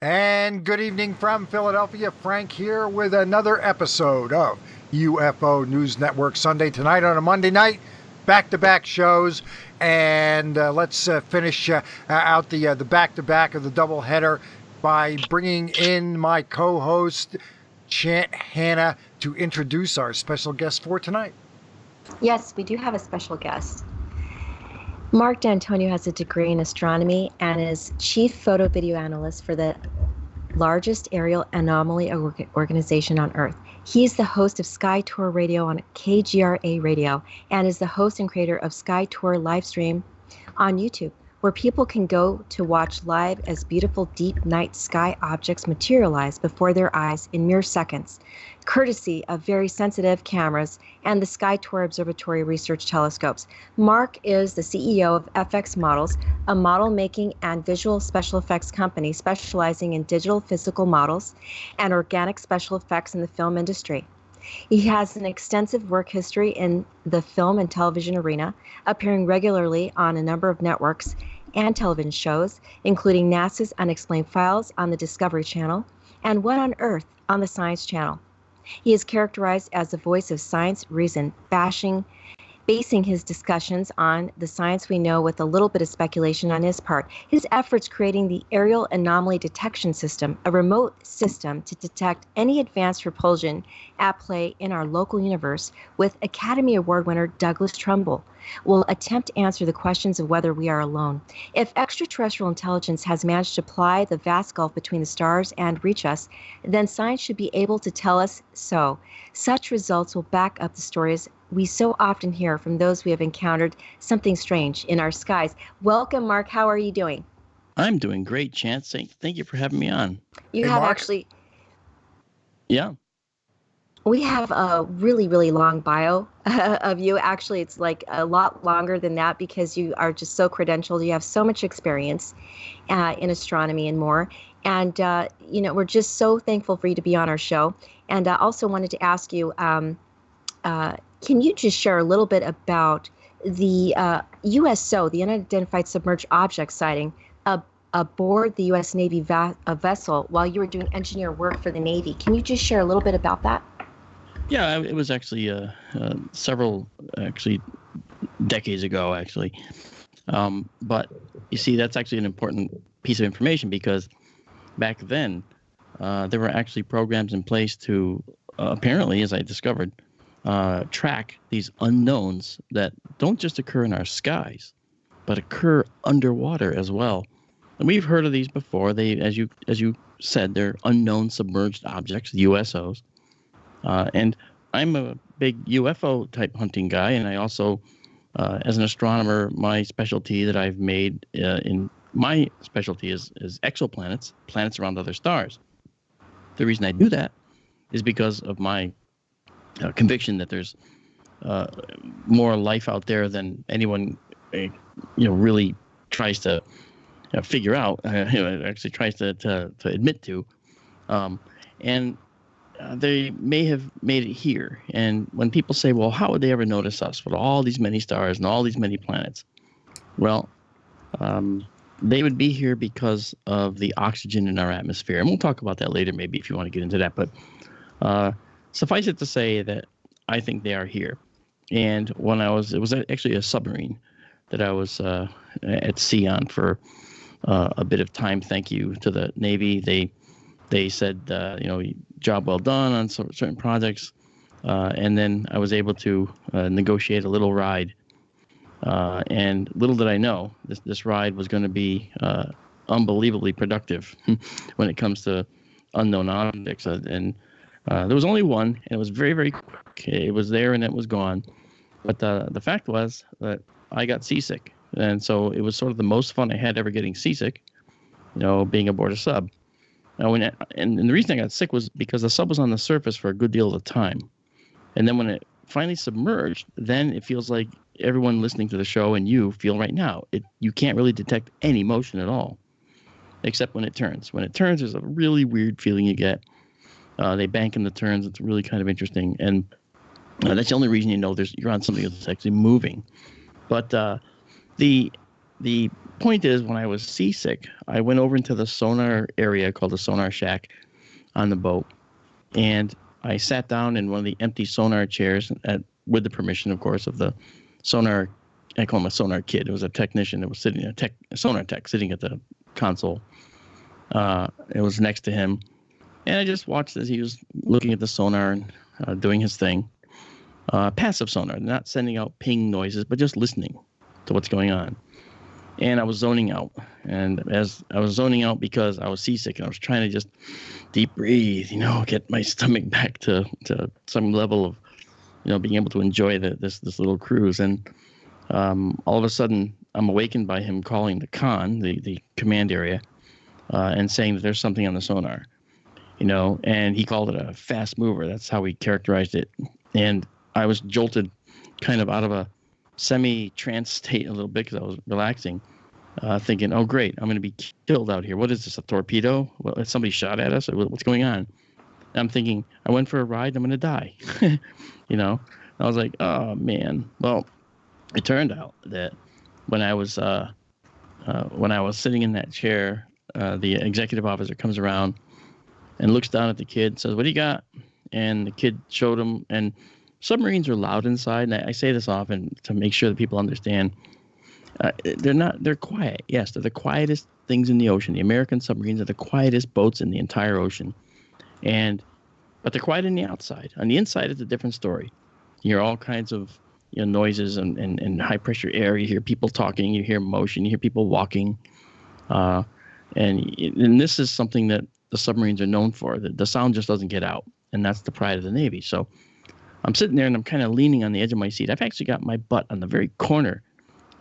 And good evening from Philadelphia. Frank here with another episode of UFO News Network Sunday tonight on a Monday night. Back-to-back shows, and let's finish out the back-to-back of the doubleheader by bringing in my co-host, Chant Hannah, to introduce our special guest for tonight. Yes, we do have a special guest. Marc Dantonio has a degree in astronomy and is chief photo video analyst for the largest aerial anomaly organization on Earth. He is the host of SkyTour Radio on KGRA Radio and is the host and creator of SkyTour livestream on YouTube, where people can go to watch live as beautiful deep night sky objects materialize before their eyes in mere seconds, courtesy of very sensitive cameras and the SkyTour Observatory Research Telescopes. Marc is the CEO of FX Models, a model making and visual special effects company specializing in digital physical models and organic special effects in the film industry. He has an extensive work history in the film and television arena, appearing regularly on a number of networks and television shows, including NASA's Unexplained Files on the Discovery Channel and What on Earth on the Science Channel. He is characterized as the voice of science reason, basing his discussions on the science we know with a little bit of speculation on his part. His efforts creating the Aerial Anomaly Detection System, a remote system to detect any advanced propulsion at play in our local universe, with Academy Award winner Douglas Trumbull, will attempt to answer the questions of whether we are alone. If extraterrestrial intelligence has managed to ply the vast gulf between the stars and reach us, then science should be able to tell us so. Such results will back up the stories we so often hear from those we have encountered something strange in our skies. Welcome, Marc. How are you doing? I'm doing great, Chance. Thank you for having me on. You have Marc. Actually... Yeah. We have a really, really long bio of you. Actually, it's like a lot longer than that because you are just so credentialed. You have so much experience in astronomy and more. And, we're just so thankful for you to be on our show. And I also wanted to ask you, can you just share a little bit about the USO, the Unidentified Submerged Object sighting aboard the U.S. Navy vessel while you were doing engineer work for the Navy? Can you just share a little bit about that? Yeah, it was actually several decades ago, actually. But you see, that's actually an important piece of information because back then there were actually programs in place to apparently, as I discovered, track these unknowns that don't just occur in our skies, but occur underwater as well. And we've heard of these before. They, as you said, they're unknown submerged objects, USOs. And I'm a big UFO type hunting guy, and I also, as an astronomer, my specialty that I've made in my specialty is exoplanets, planets around other stars. The reason I do that is because of my conviction that there's more life out there than anyone, really tries to figure out. Actually tries to admit to, and they may have made it here. And when people say, "Well, how would they ever notice us with all these many stars and all these many planets?" Well, they would be here because of the oxygen in our atmosphere, and we'll talk about that later, maybe if you want to get into that. But suffice it to say that I think they are here. And when it was actually a submarine that I was at sea on for a bit of time. Thank you to the Navy. They said, job well done on certain projects. And then I was able to negotiate a little ride. And little did I know, this ride was going to be unbelievably productive when it comes to unknown objects. And there was only one, and it was very, very quick. It was there and it was gone. But the fact was that I got seasick. And so it was sort of the most fun I had ever getting seasick, being aboard a sub. And the reason I got sick was because the sub was on the surface for a good deal of the time. And then when it finally submerged, then it feels like everyone listening to the show and you feel right now. You can't really detect any motion at all, except when it turns. When it turns, there's a really weird feeling you get. They bank in the turns. It's really kind of interesting. And that's the only reason you're on something that's actually moving. But the point is, when I was seasick, I went over into the sonar area called the sonar shack on the boat, and I sat down in one of the empty sonar chairs with the permission, of course, of the sonar. I call him a sonar kid. It was a technician that was sitting, a sonar tech sitting at the console. It was next to him, and I just watched as he was looking at the sonar and doing his thing. Passive sonar, not sending out ping noises, but just listening to what's going on. And I was zoning out. And as I was zoning out because I was seasick and I was trying to just deep breathe, get my stomach back to some level of, being able to enjoy this little cruise. And all of a sudden, I'm awakened by him calling the con, the command area, and saying that there's something on the sonar, and he called it a fast mover. That's how he characterized it. And I was jolted kind of out of a semi-trance state a little bit because I was relaxing, thinking, oh, great, I'm going to be killed out here. What is this, a torpedo? Well, somebody shot at us? What's going on? And I'm thinking, I went for a ride, I'm going to die. I was like, oh, man. Well, it turned out that when I was sitting in that chair, the executive officer comes around and looks down at the kid, says, what do you got? And the kid showed him, and submarines are loud inside, and I say this often to make sure that people understand. They're quiet. Yes, they're the quietest things in the ocean. The American submarines are the quietest boats in the entire ocean. But they're quiet on the outside. On the inside, it's a different story. You hear all kinds of noises and high-pressure air. You hear people talking. You hear motion. You hear people walking. And this is something that the submarines are known for. The sound just doesn't get out, and that's the pride of the Navy. So I'm sitting there and I'm kind of leaning on the edge of my seat. I've actually got my butt on the very corner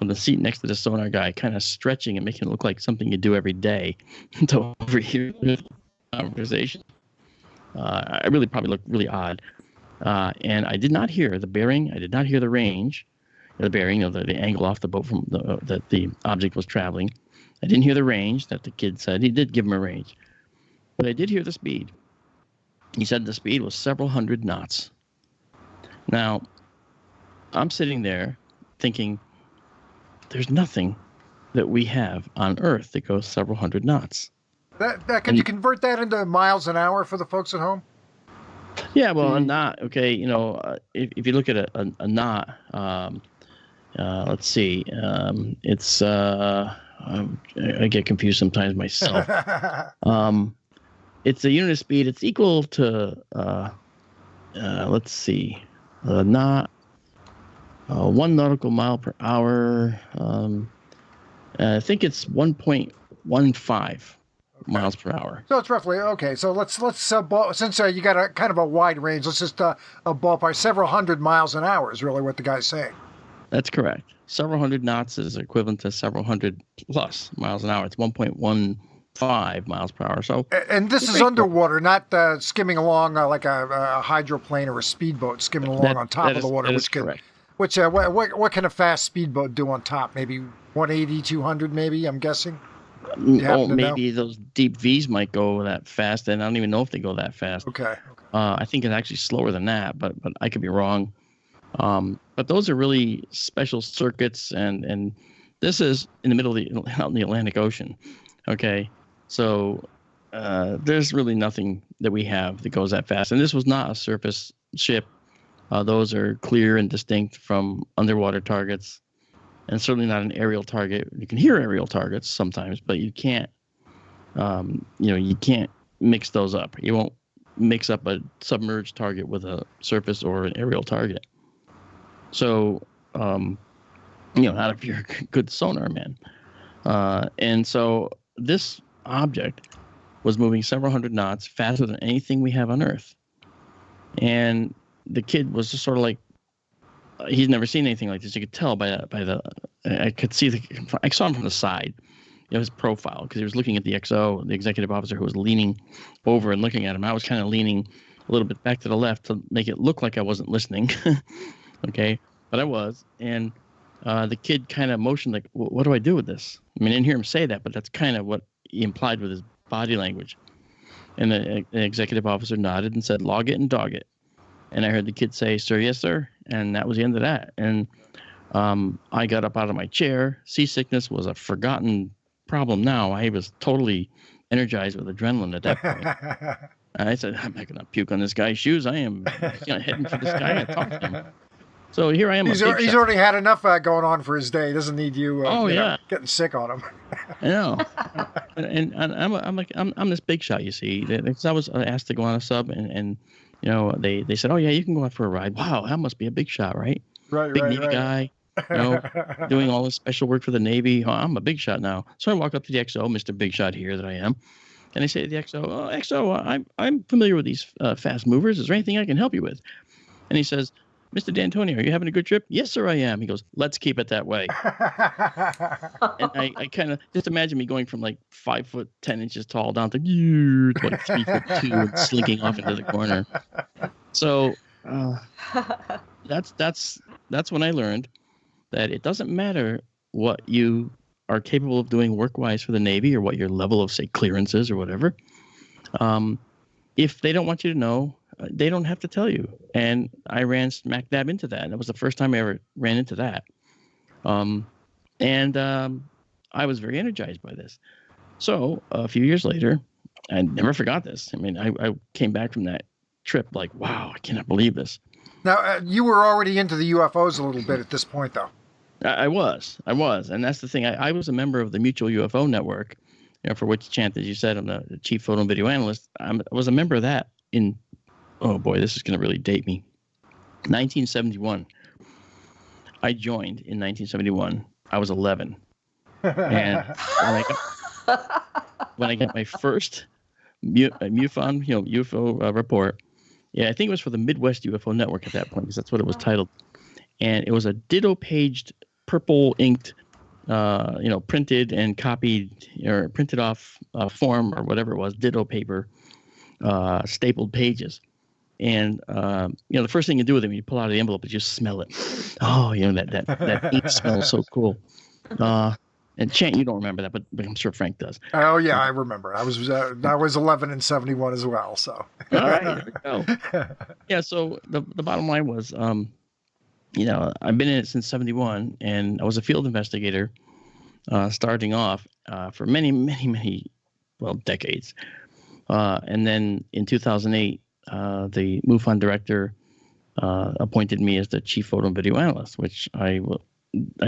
of the seat next to the sonar guy, kind of stretching and making it look like something you do every day to overhear the conversation. I really probably looked really odd. And I did not hear the bearing. I did not hear the range, the bearing, the angle off the boat from that the object was traveling. I didn't hear the range that the kid said. He did give him a range. But I did hear the speed. He said the speed was several hundred knots. Now, I'm sitting there thinking, there's nothing that we have on Earth that goes several hundred knots. Could you convert that into miles an hour for the folks at home? Yeah, well, a knot, okay, if you look at a knot, let's see, it's, I get confused sometimes myself. It's a unit of speed. It's equal to, let's see, knot, 1 nautical mile per hour. I think it's 1.15 miles per hour. So it's roughly, okay. So let's since you got a kind of a wide range, let's just a ballpark, several hundred miles an hour is really what the guy's saying. That's correct. Several hundred knots is equivalent to several hundred plus miles an hour. It's 1.15 miles per hour. So, and this is underwater, not skimming along like a hydroplane or a speedboat skimming along on top of the water. Correct. What can a fast speedboat do on top? Maybe 180, 200, maybe, I'm guessing? Maybe those deep V's might go that fast, and I don't even know if they go that fast. Okay. I think it's actually slower than that, but I could be wrong. But those are really special circuits, and this is in the middle of out in the Atlantic Ocean. Okay, so there's really nothing that we have that goes that fast, and this was not a surface ship. Those are clear and distinct from underwater targets, and certainly not an aerial target. You can hear aerial targets sometimes, but you can't, you can't mix those up. You won't mix up a submerged target with a surface or an aerial target. So, not if you're a good sonar man. And so this object was moving several hundred knots faster than anything we have on Earth. And the kid was just sort of like, he's never seen anything like this. You could tell I saw him from the side, his profile, because he was looking at the XO, the executive officer, who was leaning over and looking at him. I was kind of leaning a little bit back to the left to make it look like I wasn't listening. Okay, but I was. And the kid kind of motioned like, what do I do with this? I mean, I didn't hear him say that, but that's kind of what he implied with his body language. And the executive officer nodded and said, log it and dog it. And I heard the kid say, sir, yes, sir. And that was the end of that. And I got up out of my chair. Seasickness was a forgotten problem now. I was totally energized with adrenaline at that point. I said, I'm not going to puke on this guy's shoes. I am heading for this guy. I talked to him. So here I am. He's already had enough going on for his day. He doesn't need you, getting sick on him. I know. and I'm this big shot, you see. Because I was asked to go on a sub, and they said, oh, yeah, you can go out for a ride. Wow, that must be a big shot, right? Right, big Navy guy. Doing all this special work for the Navy. Oh, I'm a big shot now. So I walk up to the XO, Mr. Big Shot here that I am. And I say to the XO, I'm familiar with these fast movers. Is there anything I can help you with? And he says, Mr. Dantonio, are you having a good trip? Yes, sir, I am. He goes, let's keep it that way. And I kind of just imagine me going from like 5'10" tall down to like 3'2" and slinking off into the corner. So that's when I learned that it doesn't matter what you are capable of doing work-wise for the Navy or what your level of, say, clearance is or whatever. If they don't want you to know, they don't have to tell you. And I ran smack dab into that. And that was the first time I ever ran into that. I was very energized by this. So a few years later, I never forgot this. I mean, I came back from that trip like, wow, I cannot believe this. Now, you were already into the UFOs a little bit at this point, though. I was. And that's the thing. I was a member of the Mutual UFO Network, for which, Chant, as you said, I'm the chief photo and video analyst. I was a member of that in, oh boy, this is going to really date me, 1971. I joined in 1971. I was 11. And when I got my first MUFON, UFO report, I think it was for the Midwest UFO Network at that point, because that's what it was titled. And it was a ditto-paged, purple inked, printed and copied or printed off form or whatever it was, ditto paper, stapled pages. And the first thing you do with them, you pull out of the envelope, is just smell it. Oh, that ink smells so cool. And Chant, you don't remember that, but I'm sure Frank does. Oh yeah, I remember. I was 11 in 71 as well. So. All right, there we go. Yeah. So the bottom line was, I've been in it since 71, and I was a field investigator, starting off for many, many, many, decades. And then in 2008, the MUFON director appointed me as the chief photo and video analyst, which I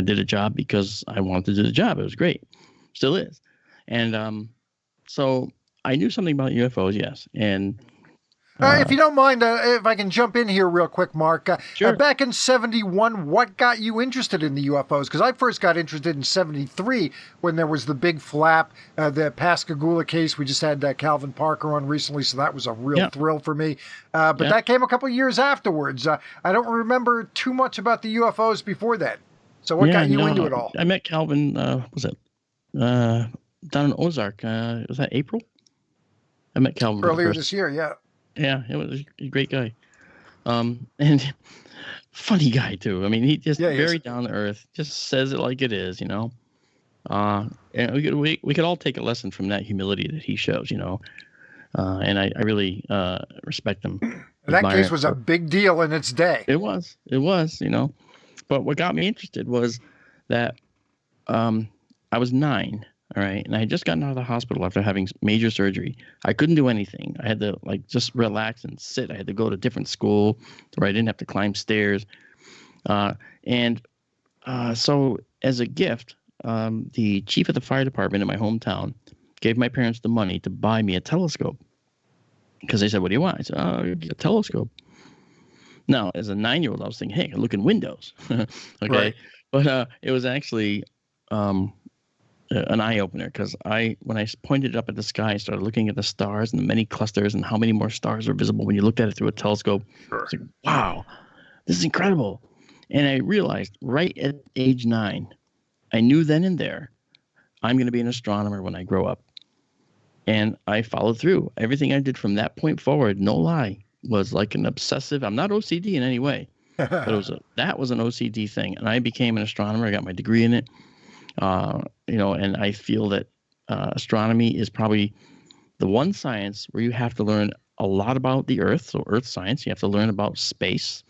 did a job because I wanted to do the job. It was great. Still is. And so I knew something about UFOs, yes. And if you don't mind, if I can jump in here real quick, Mark. Sure. Back in 71, what got you interested in the UFOs? Because I first got interested in 73 when there was the big flap, the Pascagoula case. We just had Calvin Parker on recently, so that was a real thrill for me. But that came a couple years afterwards. I don't remember too much about the UFOs before that. So what got you into it all? I met Calvin, down in Ozark. Was that April? I met Calvin earlier this year, yeah. Yeah, it was a great guy. And funny guy too. I mean, he just very down to earth, just says it like it is, And we could all take a lesson from that humility that he shows, And I really respect him. That case was a big deal in its day. It was, But what got me interested was that I was 9. All right. And I had just gotten out of the hospital after having major surgery. I couldn't do anything. I had to just relax and sit. I had to go to different school where I didn't have to climb stairs. So as a gift, the chief of the fire department in my hometown gave my parents the money to buy me a telescope. Because they said, what do you want? I said, a telescope. Now, as a 9-year-old, I was thinking, hey, I can look in windows. Okay. Right. But it was actually an eye-opener, because when I pointed up at the sky, I started looking at the stars and the many clusters and how many more stars are visible when you looked at it through a telescope. Sure. It's like, wow, this is incredible. And I realized right at age 9, I knew then and there, I'm going to be an astronomer when I grow up. And I followed through. Everything I did from that point forward, no lie, was like an obsessive. I'm not OCD in any way, but that was an OCD thing. And I became an astronomer. I got my degree in it. And I feel that astronomy is probably the one science where you have to learn a lot about the Earth, so Earth science. You have to learn about space.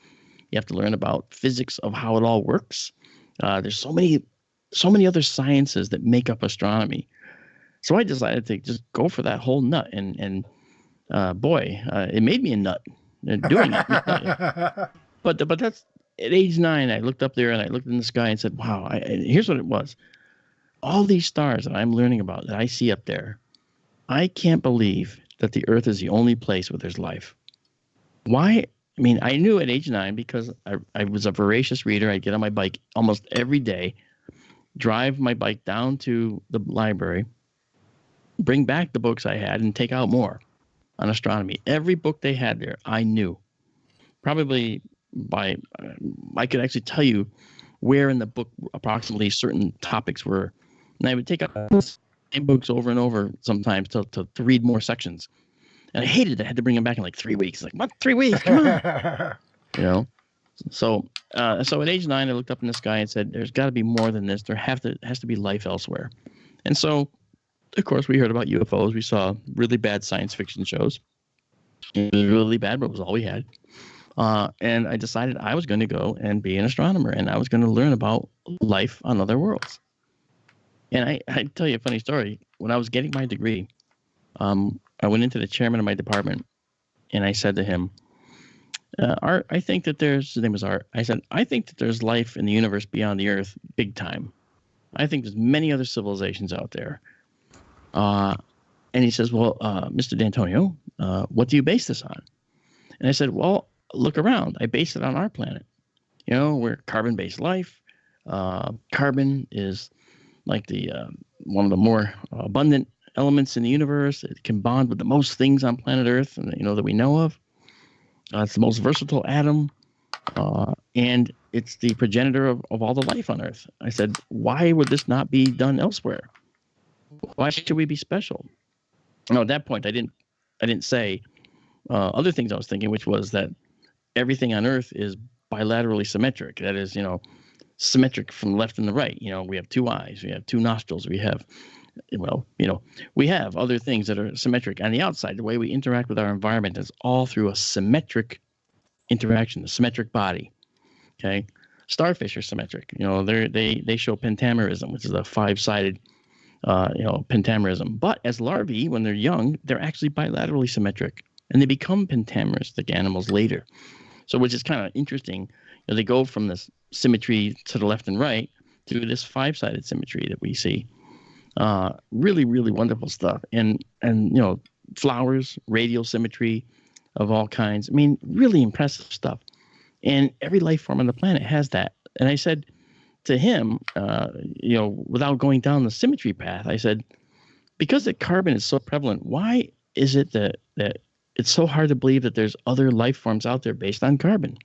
You have to learn about physics of how it all works. There's so many other sciences that make up astronomy. So I decided to just go for that whole nut, and boy, it made me a nut doing it. But that's at age 9. I looked up there and I looked in the sky and said, "Wow!" Here's what it was: all these stars that I'm learning about that I see up there. I can't believe that the Earth is the only place where there's life. Why? I mean, I knew at age 9 because I was a voracious reader. I'd get on my bike almost every day, drive my bike down to the library, bring back the books I had, and take out more on astronomy. Every book they had there, I knew. Probably I could actually tell you where in the book approximately certain topics were. And I would take out the same books over and over sometimes to read more sections. And I hated that I had to bring them back in like 3 weeks. Like, what? 3 weeks? Come on. You know? So at age 9, I looked up in the sky and said, there's got to be more than this. There has to be life elsewhere. And so, of course, we heard about UFOs. We saw really bad science fiction shows. It was really bad, but it was all we had. And I decided I was going to go and be an astronomer, and I was going to learn about life on other worlds. And I tell you a funny story. When I was getting my degree, I went into the chairman of my department, and I said to him, Art, I think that his name was Art. I said, I think that there's life in the universe beyond the Earth, big time. I think there's many other civilizations out there. And he says, well, Mr. Dantonio, what do you base this on? And I said, well, look around. I base it on our planet. You know, we're carbon-based life. Carbon is like the one of the more abundant elements in the universe. It can bond with the most things on planet Earth, that we know of. It's the most versatile atom, and it's the progenitor of all the life on Earth. I said, why would this not be done elsewhere? Why should we be special? No, at that point, I didn't say other things I was thinking, which was that everything on Earth is bilaterally symmetric. That is, symmetric from the left and the right. We have 2 eyes, we have 2 nostrils, we have, we have other things that are symmetric on the outside. The way we interact with our environment is all through a symmetric interaction, a symmetric body. Okay, starfish are symmetric. They show pentamerism, which is a 5-sided, pentamerism. But as larvae, when they're young, they're actually bilaterally symmetric, and they become pentameristic animals later. So, which is kind of interesting. They go from this symmetry to the left and right to this 5-sided symmetry that we see. Really, really wonderful stuff. And flowers, radial symmetry of all kinds. I mean, really impressive stuff. And every life form on the planet has that. And I said to him, without going down the symmetry path, I said, because the carbon is so prevalent, why is it that it's so hard to believe that there's other life forms out there based on carbon?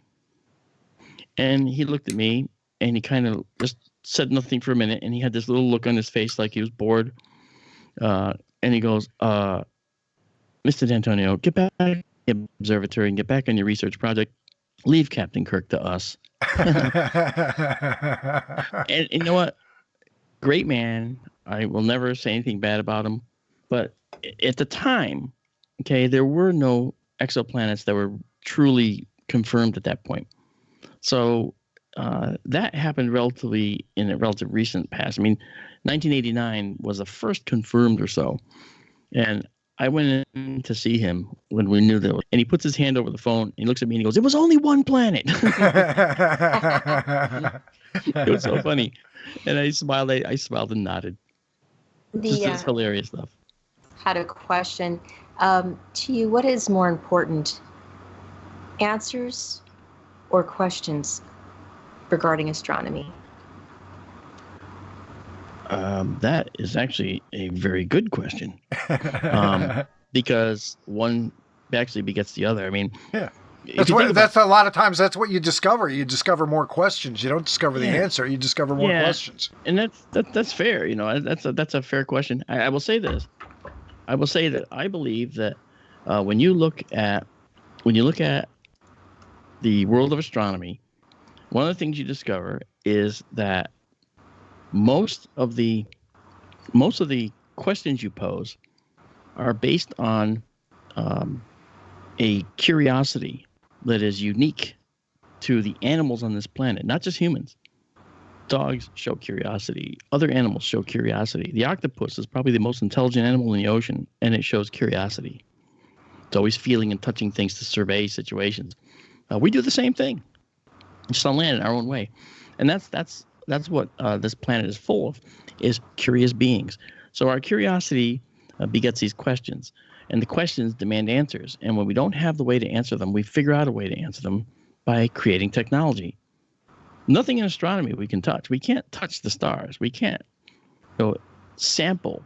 And he looked at me and he kind of just said nothing for a minute. And he had this little look on his face like he was bored. And he goes, Mr. Dantonio, get back to the observatory and get back on your research project. Leave Captain Kirk to us. And you know what? Great man. I will never say anything bad about him. But at the time, okay, there were no exoplanets that were truly confirmed at that point. So that happened in a relative recent past. I mean, 1989 was the first confirmed or so. And I went in to see him when we knew that. And he puts his hand over the phone. And he looks at me and he goes, "It was only one planet." It was so funny. And I smiled and nodded. This is hilarious stuff. Had a question to you. What is more important, answers or questions regarding astronomy? That is actually a very good question, because one actually begets the other. I mean, yeah, that's a lot of times that's what you discover. You discover more questions. You don't discover the answer. You discover more questions. And that's fair. That's a fair question. I will say this. I will say that I believe that when you look at the world of astronomy, one of the things you discover is that most of the questions you pose are based on a curiosity that is unique to the animals on this planet, not just humans. Dogs show curiosity. Other animals show curiosity. The octopus is probably the most intelligent animal in the ocean, and it shows curiosity. It's always feeling and touching things to survey situations. We do the same thing, just on land in our own way, and that's what this planet is full of, is curious beings. So our curiosity begets these questions, and the questions demand answers. And when we don't have the way to answer them, we figure out a way to answer them by creating technology. Nothing in astronomy we can touch. We can't touch the stars. We can't sample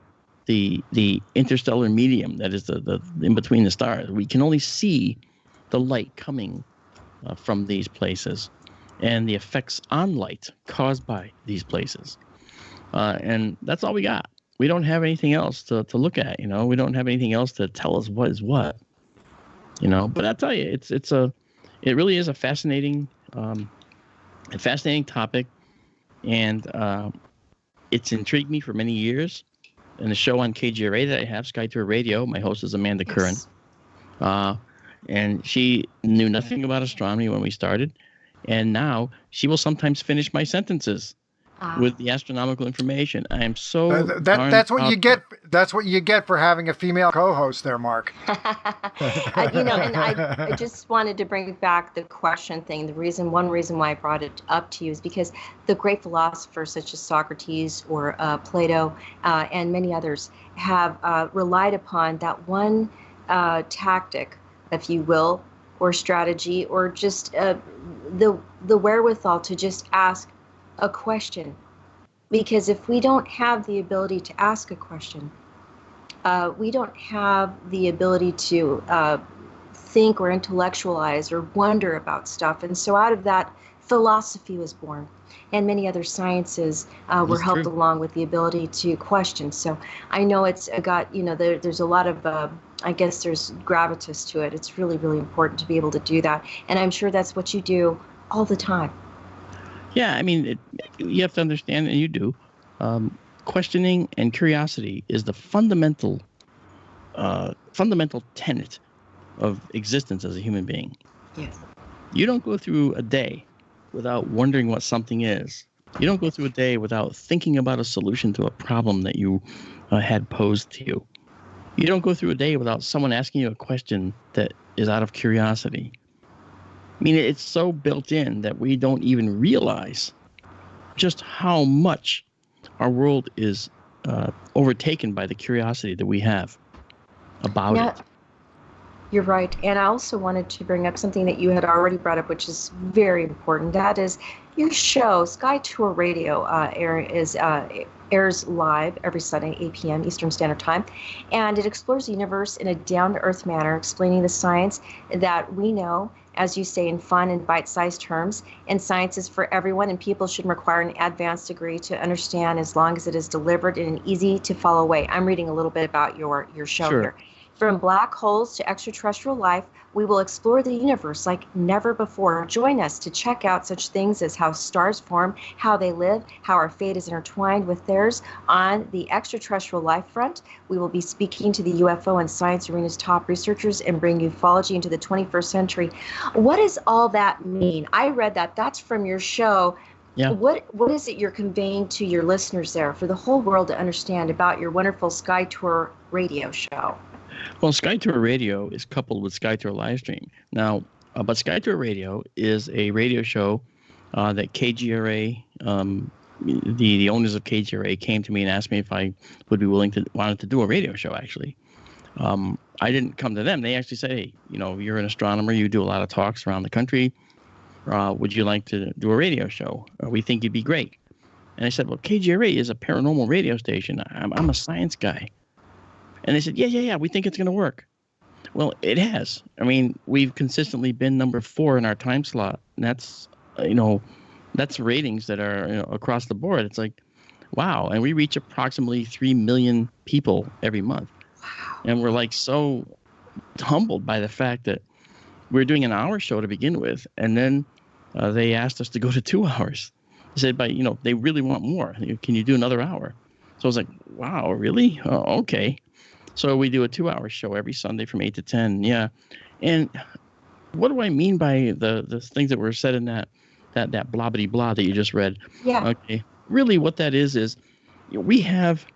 the interstellar medium that is the in between the stars. We can only see the light coming from these places and the effects on light caused by these places. And that's all we got. We don't have anything else to look at, We don't have anything else to tell us what is what, But I tell you, it really is a fascinating topic, and it's intrigued me for many years. And the show on KGRA that I have, SkyTour Radio, my host is Amanda Curran. And she knew nothing about astronomy when we started. And now she will sometimes finish my sentences with the astronomical information. I am so that's what you get. That's what you get for having a female co-host there, Mark. And I just wanted to bring back the question thing. One reason why I brought it up to you is because the great philosophers such as Socrates or Plato and many others have relied upon that one tactic, if you will, or strategy, or just the wherewithal to just ask a question. Because if we don't have the ability to ask a question, we don't have the ability to think or intellectualize or wonder about stuff. And so out of that, philosophy was born, and many other sciences were helped along with the ability to question. So I know it's got, there's a lot of, I guess there's gravitas to it. It's really, really important to be able to do that. And I'm sure that's what you do all the time. Yeah, I mean, you have to understand, and you do, questioning and curiosity is the fundamental tenet of existence as a human being. Yes. You don't go through a day without wondering what something is. You don't go through a day without thinking about a solution to a problem that you had posed to you. You don't go through a day without someone asking you a question that is out of curiosity. I mean, it's so built in that we don't even realize just how much our world is overtaken by the curiosity that we have about it. You're right. And I also wanted to bring up something that you had already brought up, which is very important. That is your show, SkyTour Radio, airs live every Sunday, 8 p.m. Eastern Standard Time. And it explores the universe in a down-to-earth manner, explaining the science that we know, as you say, in fun and bite-sized terms. And science is for everyone, and people shouldn't require an advanced degree to understand as long as it is delivered in an easy-to-follow way. I'm reading a little bit about your show here. From black holes to extraterrestrial life, we will explore the universe like never before. Join us to check out such things as how stars form, how they live, how our fate is intertwined with theirs. On the extraterrestrial life front, we will be speaking to the UFO and science arena's top researchers and bring ufology into the 21st century. What does all that mean? I read that. That's from your show. Yeah. What is it you're conveying to your listeners there for the whole world to understand about your wonderful SkyTour radio show? Well, SkyTour Radio is coupled with SkyTour Livestream. Now, but SkyTour Radio is a radio show that KGRA, the owners of KGRA came to me and asked me if I would be wanted to do a radio show, actually. I didn't come to them. They actually said, hey, you're an astronomer. You do a lot of talks around the country. Would you like to do a radio show? We think you'd be great. And I said, well, KGRA is a paranormal radio station. I'm a science guy. And they said, yeah, we think it's going to work. Well, it has. I mean, we've consistently been number 4 in our time slot. And that's, that's ratings that are across the board. It's like, wow. And we reach approximately 3 million people every month. Wow. And we're like so humbled by the fact that we're doing an hour show to begin with. And then they asked us to go to 2 hours. They said, but, they really want more. Can you do another hour? So I was like, wow, really? Oh, okay. So we do a 2-hour show every Sunday from 8 to 10. Yeah. And what do I mean by the things that were said in that? that blobbity blah that you just read. Yeah. Okay. Really, what that is we have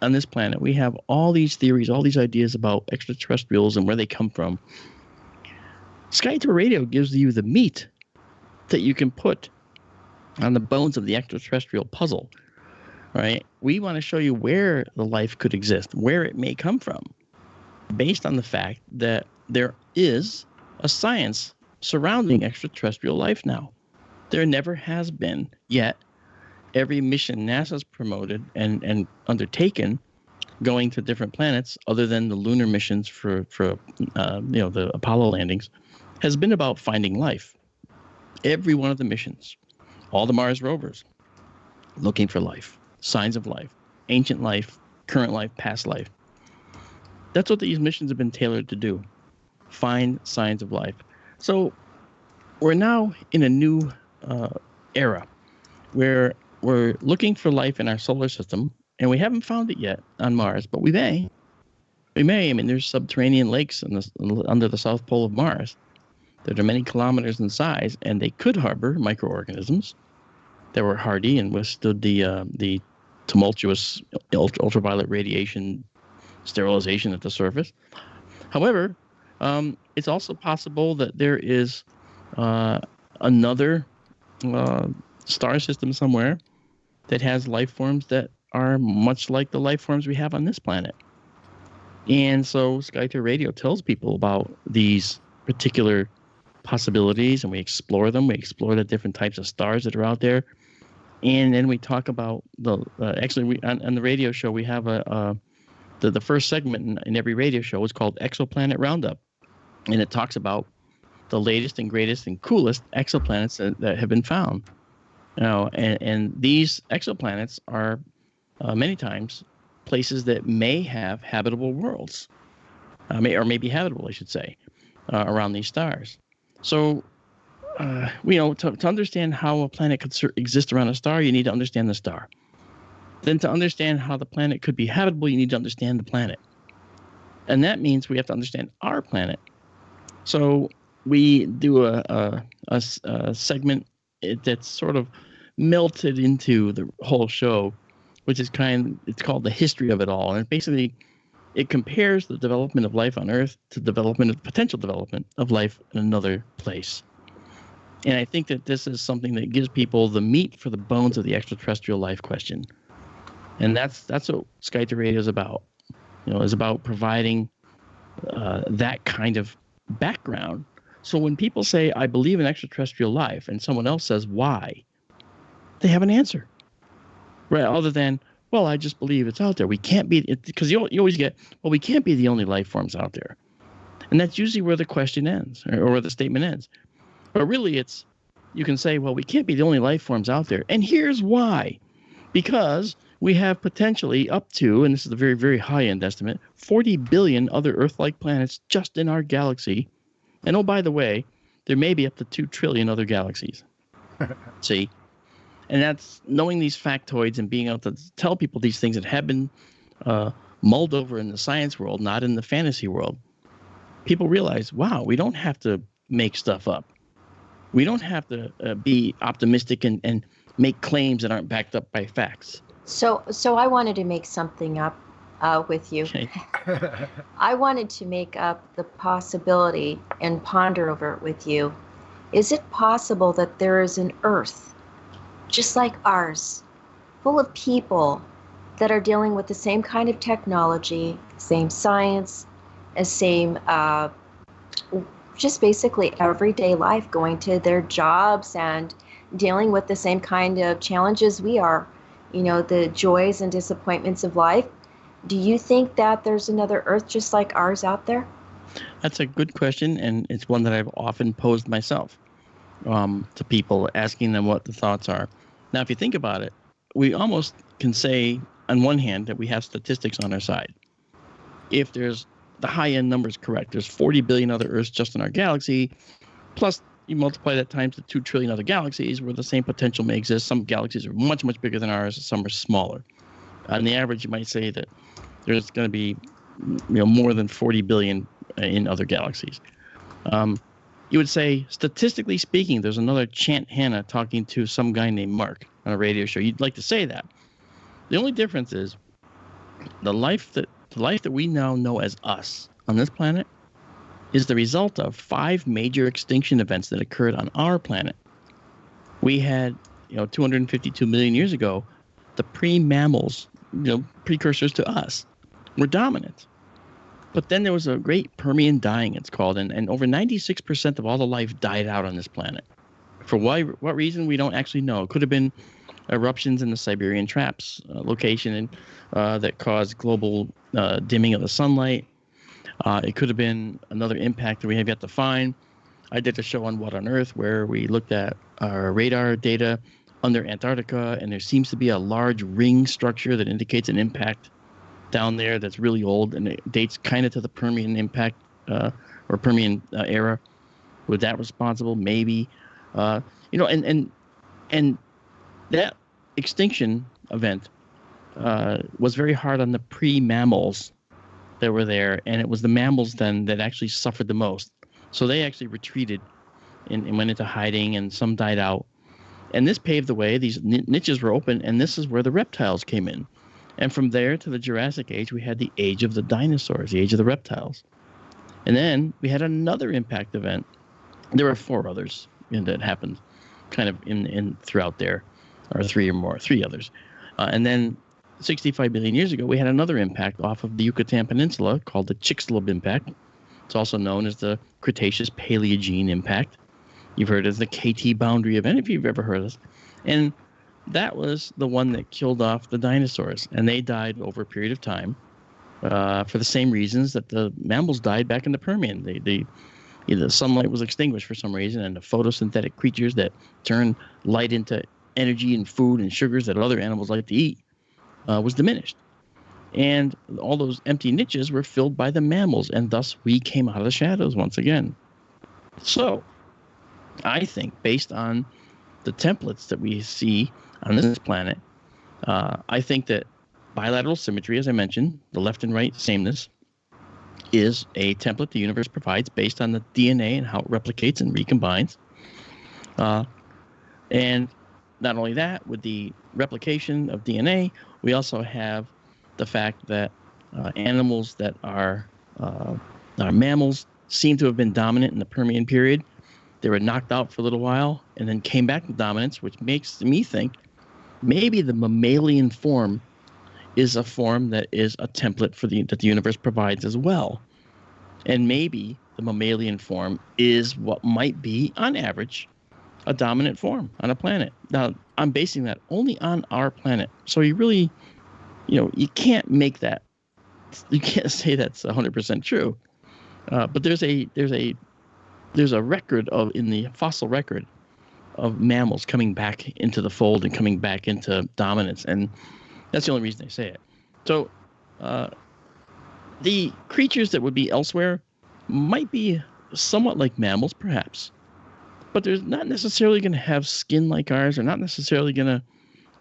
on this planet, we have all these theories, all these ideas about extraterrestrials and where they come from. SkyTour Radio gives you the meat that you can put on the bones of the extraterrestrial puzzle, right? We want to show you where the life could exist, where it may come from, based on the fact that there is a science surrounding extraterrestrial life now. There never has been yet. Every mission NASA's promoted and undertaken going to different planets, other than the lunar missions for the Apollo landings, has been about finding life. Every one of the missions, all the Mars rovers, looking for life, signs of life, ancient life, current life, past life. That's what these missions have been tailored to do, find signs of life. So we're now in a new era where we're looking for life in our solar system, and we haven't found it yet on Mars, but we may. I mean, there's subterranean lakes under the South Pole of Mars that are many kilometers in size, and they could harbor microorganisms that were hardy and withstood the tumultuous ultraviolet radiation sterilization at the surface. However, it's also possible that there is another star system somewhere that has life forms that are much like the life forms we have on this planet. And so SkyTour Radio tells people about these particular possibilities, and we explore them. We explore the different types of stars that are out there. And then we talk about on the radio show, we have the first segment in every radio show is called Exoplanet Roundup. And it talks about the latest and greatest and coolest exoplanets that have been found. And these exoplanets are many times places that may have habitable worlds, or may be habitable, I should say, around these stars. So, to understand how a planet could exist around a star, you need to understand the star. Then to understand how the planet could be habitable, you need to understand the planet. And that means we have to understand our planet. So we do a segment that's sort of melted into the whole show, which is it's called The History of It All. And basically, it compares the development of life on Earth to potential development of life in another place. And I think that this is something that gives people the meat for the bones of the extraterrestrial life question. And that's what SkyTour Radio is about. Is about providing that kind of background. So when people say, I believe in extraterrestrial life, and someone else says, why? They have an answer. Right, other than, well, I just believe it's out there. We can't be, because you always get, well, we can't be the only life forms out there. And that's usually where the question ends, or where the statement ends. But really, you can say, well, we can't be the only life forms out there. And here's why. Because we have potentially up to, and this is a very, very high-end estimate, 40 billion other Earth-like planets just in our galaxy. And oh, by the way, there may be up to 2 trillion other galaxies. See? And that's knowing these factoids and being able to tell people these things that have been mulled over in the science world, not in the fantasy world. People realize, wow, we don't have to make stuff up. We don't have to be optimistic and make claims that aren't backed up by facts. So I wanted to make something up with you. Okay. I wanted to make up the possibility and ponder over it with you. Is it possible that there is an Earth just like ours, full of people that are dealing with the same kind of technology, same science, same just basically everyday life, going to their jobs and dealing with the same kind of challenges we are, the joys and disappointments of life? Do you think that there's another Earth just like ours out there? That's a good question, and it's one that I've often posed myself to people, asking them what the thoughts are. Now, if you think about it, we almost can say, on one hand, that we have statistics on our side. If there's the high-end numbers correct, there's 40 billion other Earths just in our galaxy, plus you multiply that times the 2 trillion other galaxies where the same potential may exist. Some galaxies are much, much bigger than ours, some are smaller. On the average, you might say that there's going to be more than 40 billion in other galaxies. you would say, statistically speaking, there's another Chant Hannah talking to some guy named Mark on a radio show. You'd like to say that. The only difference is the life that we now know as us on this planet is the result of 5 major extinction events that occurred on our planet. We had, 252 million years ago, the pre-mammals, precursors to us, were dominant. But then there was a great Permian dying, it's called, and over 96% of all the life died out on this planet. For what reason, we don't actually know. It could have been eruptions in the Siberian Traps location that caused global dimming of the sunlight. It could have been another impact that we have yet to find. I did a show on What on Earth where we looked at our radar data under Antarctica, and there seems to be a large ring structure that indicates an impact down there that's really old, and it dates kind of to the Permian impact or Permian era. Was that responsible? Maybe. And that extinction event was very hard on the pre-mammals that were there, and it was the mammals then that actually suffered the most. So they actually retreated and went into hiding, and some died out. And this paved the way. These niches were open, and this is where the reptiles came in. And from there to the Jurassic Age, we had the age of the dinosaurs, the age of the reptiles. And then we had another impact event. There were 4 others that happened kind of in throughout there, or 3 others. And then 65 million years ago, we had another impact off of the Yucatan Peninsula called the Chicxulub impact. It's also known as the Cretaceous Paleogene impact. You've heard it as the KT boundary event, if you've ever heard of this. And that was the one that killed off the dinosaurs, and they died over a period of time for the same reasons that the mammals died back in the Permian. Either the sunlight was extinguished for some reason, and the photosynthetic creatures that turn light into energy and food and sugars that other animals like to eat was diminished. And all those empty niches were filled by the mammals, and thus we came out of the shadows once again. So I think, based on the templates that we see on this planet, I think that bilateral symmetry, as I mentioned, the left and right sameness, is a template the universe provides based on the DNA and how it replicates and recombines. And not only that, with the replication of DNA, we also have the fact that animals that are mammals seem to have been dominant in the Permian period. They were knocked out for a little while and then came back to dominance, which makes me think maybe the mammalian form is a form that is a template for that the universe provides as well. And maybe the mammalian form is what might be, on average, a dominant form on a planet. Now, I'm basing that only on our planet. So you really, you can't make that. You can't say that's 100% true. But there's a record in the fossil record of mammals coming back into the fold and coming back into dominance, and that's the only reason they say it. So the creatures that would be elsewhere might be somewhat like mammals, perhaps, but they're not necessarily going to have skin like ours. They're not necessarily going to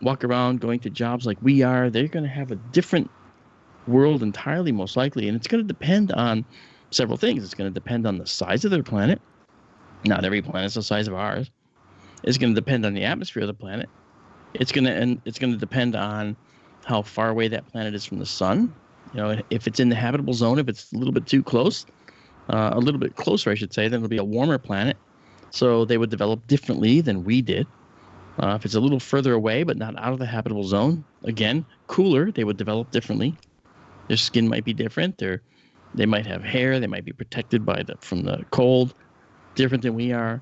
walk around going to jobs like we are. They're going to have a different world entirely, most likely, and it's going to depend on several things. It's going to depend on the size of their planet. Not every planet is the size of ours. It's going to depend on the atmosphere of the planet. It's going to depend on how far away that planet is from the sun. If it's in the habitable zone, if it's a little bit too close, a little bit closer, I should say, then it'll be a warmer planet. So they would develop differently than we did. If it's a little further away, but not out of the habitable zone, again, cooler, they would develop differently. Their skin might be different. They might have hair. They might be protected from the cold, different than we are.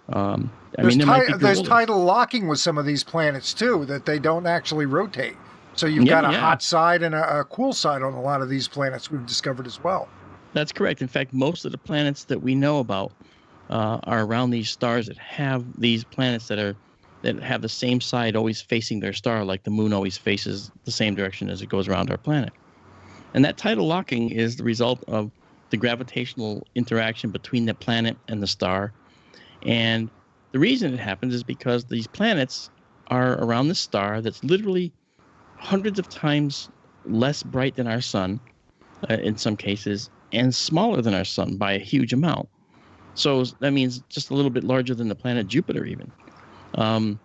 There's tidal locking with some of these planets too, that they don't actually rotate. So you've got a hot side and a cool side on a lot of these planets we've discovered as well. That's correct. In fact, most of the planets that we know about are around these stars that have these planets that have the same side always facing their star, like the moon always faces the same direction as it goes around our planet. And that tidal locking is the result of the gravitational interaction between the planet and the star. And the reason it happens is because these planets are around the star that's literally hundreds of times less bright than our sun in some cases, and smaller than our sun by a huge amount. So that means just a little bit larger than the planet Jupiter even. And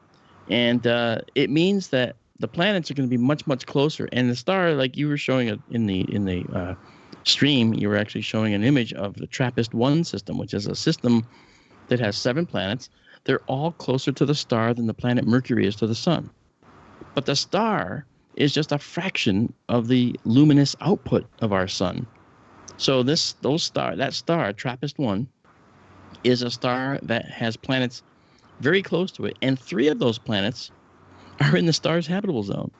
it means that the planets are going to be much, much closer. And the star, like you were showing it in the stream, you were actually showing an image of the TRAPPIST-1 system, which is a system that has 7 planets. They're all closer to the star than the planet Mercury is to the sun. But the star is just a fraction of the luminous output of our sun. So that star, TRAPPIST-1, is a star that has planets very close to it, and 3 of those planets are in the star's habitable zone.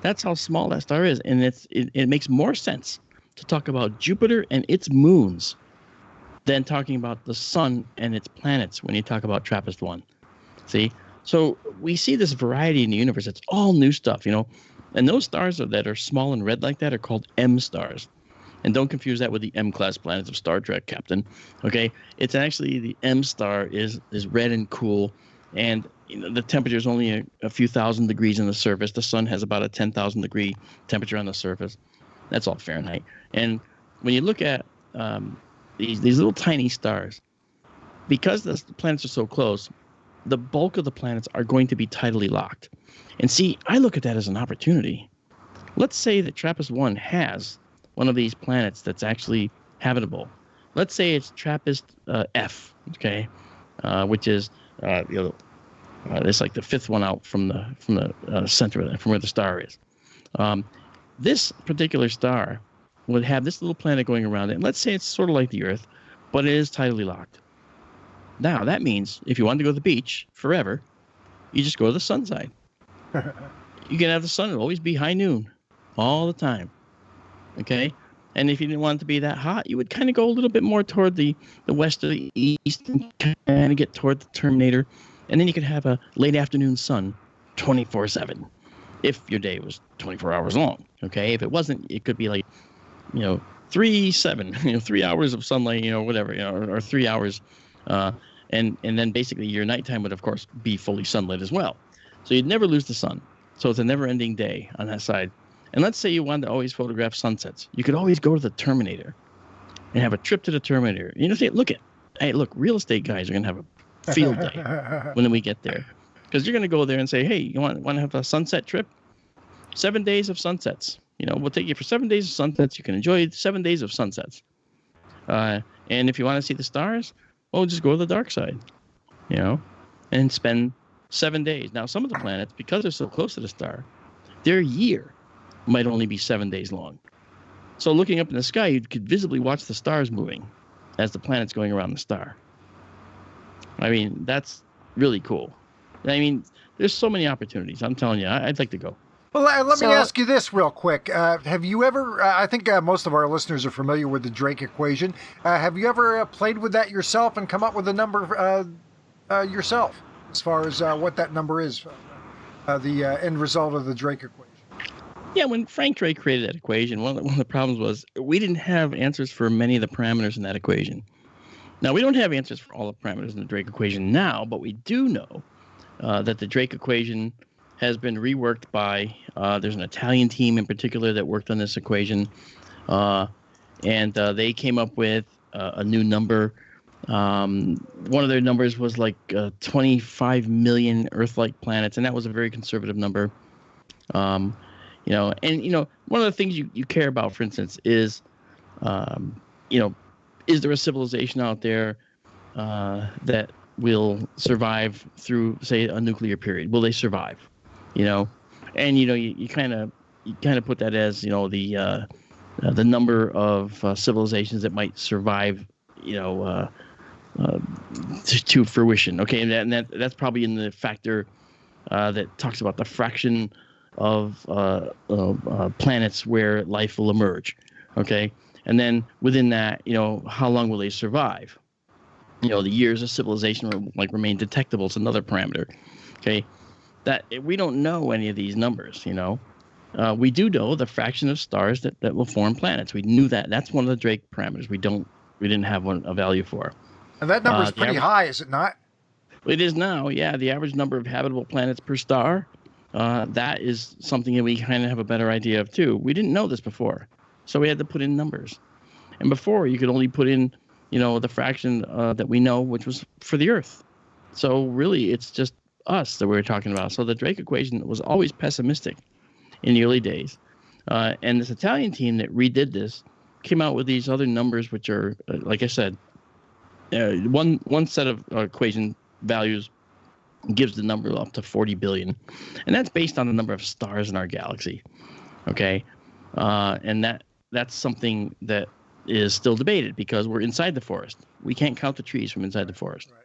That's how small that star is, and it makes more sense to talk about Jupiter and its moons than talking about the sun and its planets when you talk about TRAPPIST-1. See? So we see this variety in the universe. It's all new stuff, you know. And those stars that are small and red like that are called M stars. And don't confuse that with the M-class planets of Star Trek, Captain. Okay? It's actually the M star is red and cool, and you know, the temperature is only a few thousand degrees on the surface. The sun has about a 10,000 degree temperature on the surface. That's all Fahrenheit. And when you look at these little tiny stars, because the planets are so close, the bulk of the planets are going to be tidally locked. And see, I look at that as an opportunity. Let's say that TRAPPIST-1 has one of these planets that's actually habitable. Let's say it's TRAPPIST F, okay, which is it's like the 5th one out from the center of from where the star is. This particular star would have this little planet going around it. And let's say it's sort of like the Earth, but it is tidally locked. Now that means if you want to go to the beach forever, you just go to the sun side. You can have the sun; it'll always be high noon, all the time. Okay, and if you didn't want it to be that hot, you would kind of go a little bit more toward the west or the east and kind of get toward the terminator, and then you could have a late afternoon sun 24/7 if your day was 24 hours long. Okay, if it wasn't, it could be like 3/7, 3 hours of sunlight, whatever, or 3 hours, and then basically your nighttime would of course be fully sunlit as well. So you'd never lose the sun. So it's a never-ending day on that side. And let's say you wanted to always photograph sunsets. You could always go to the Terminator and have a trip to the Terminator. Say, look, real estate guys are going to have a field day when we get there. Because you're going to go there and say, hey, you want to have a sunset trip? 7 days of sunsets. We'll take you for 7 days of sunsets. You can enjoy 7 days of sunsets. And if you want to see the stars, well, just go to the dark side, and spend 7 days. Now, some of the planets, because they're so close to the star, their year might only be 7 days long. So looking up in the sky, you could visibly watch the stars moving as the planet's going around the star. I mean, that's really cool. I mean, there's so many opportunities. I'm telling you, I'd like to go. Well, let me ask you this real quick. Have you ever, I think most of our listeners are familiar with the Drake equation. Have you ever played with that yourself and come up with a number yourself as far as what that number is, the end result of the Drake equation? Yeah, when Frank Drake created that equation, one of the problems was we didn't have answers for many of the parameters in that equation. Now, we don't have answers for all the parameters in the Drake equation now, but we do know that the Drake equation has been reworked by, there's an Italian team in particular that worked on this equation, and they came up with a new number. One of their numbers was like 25 million Earth-like planets, and that was a very conservative number. And one of the things you care about, for instance, is, is there a civilization out there that will survive through, say, a nuclear period? Will they survive? And you kind of put that as the number of civilizations that might survive, to fruition. Okay, and that's probably in the factor that talks about the fraction of planets where life will emerge. Okay, and then within that, how long will they survive? The years of civilization will remain detectable. It's another parameter. Okay, that we don't know any of these numbers. We do know the fraction of stars that will form planets. We knew that. That's one of the Drake parameters. We didn't have a value for. And that number is pretty high, is it not? It is now. Yeah, the average number of habitable planets per star. That is something that we kind of have a better idea of too. We didn't know this before, so we had to put in numbers. And before, you could only put in the fraction that we know, which was for the Earth. So really, it's just us that we were talking about. So the Drake equation was always pessimistic in the early days. And this Italian team that redid this came out with these other numbers, which are, like I said, one set of equation values gives the number up to 40 billion. And that's based on the number of stars in our galaxy. Okay. And that's something that is still debated because we're inside the forest. We can't count the trees from inside the forest. Right.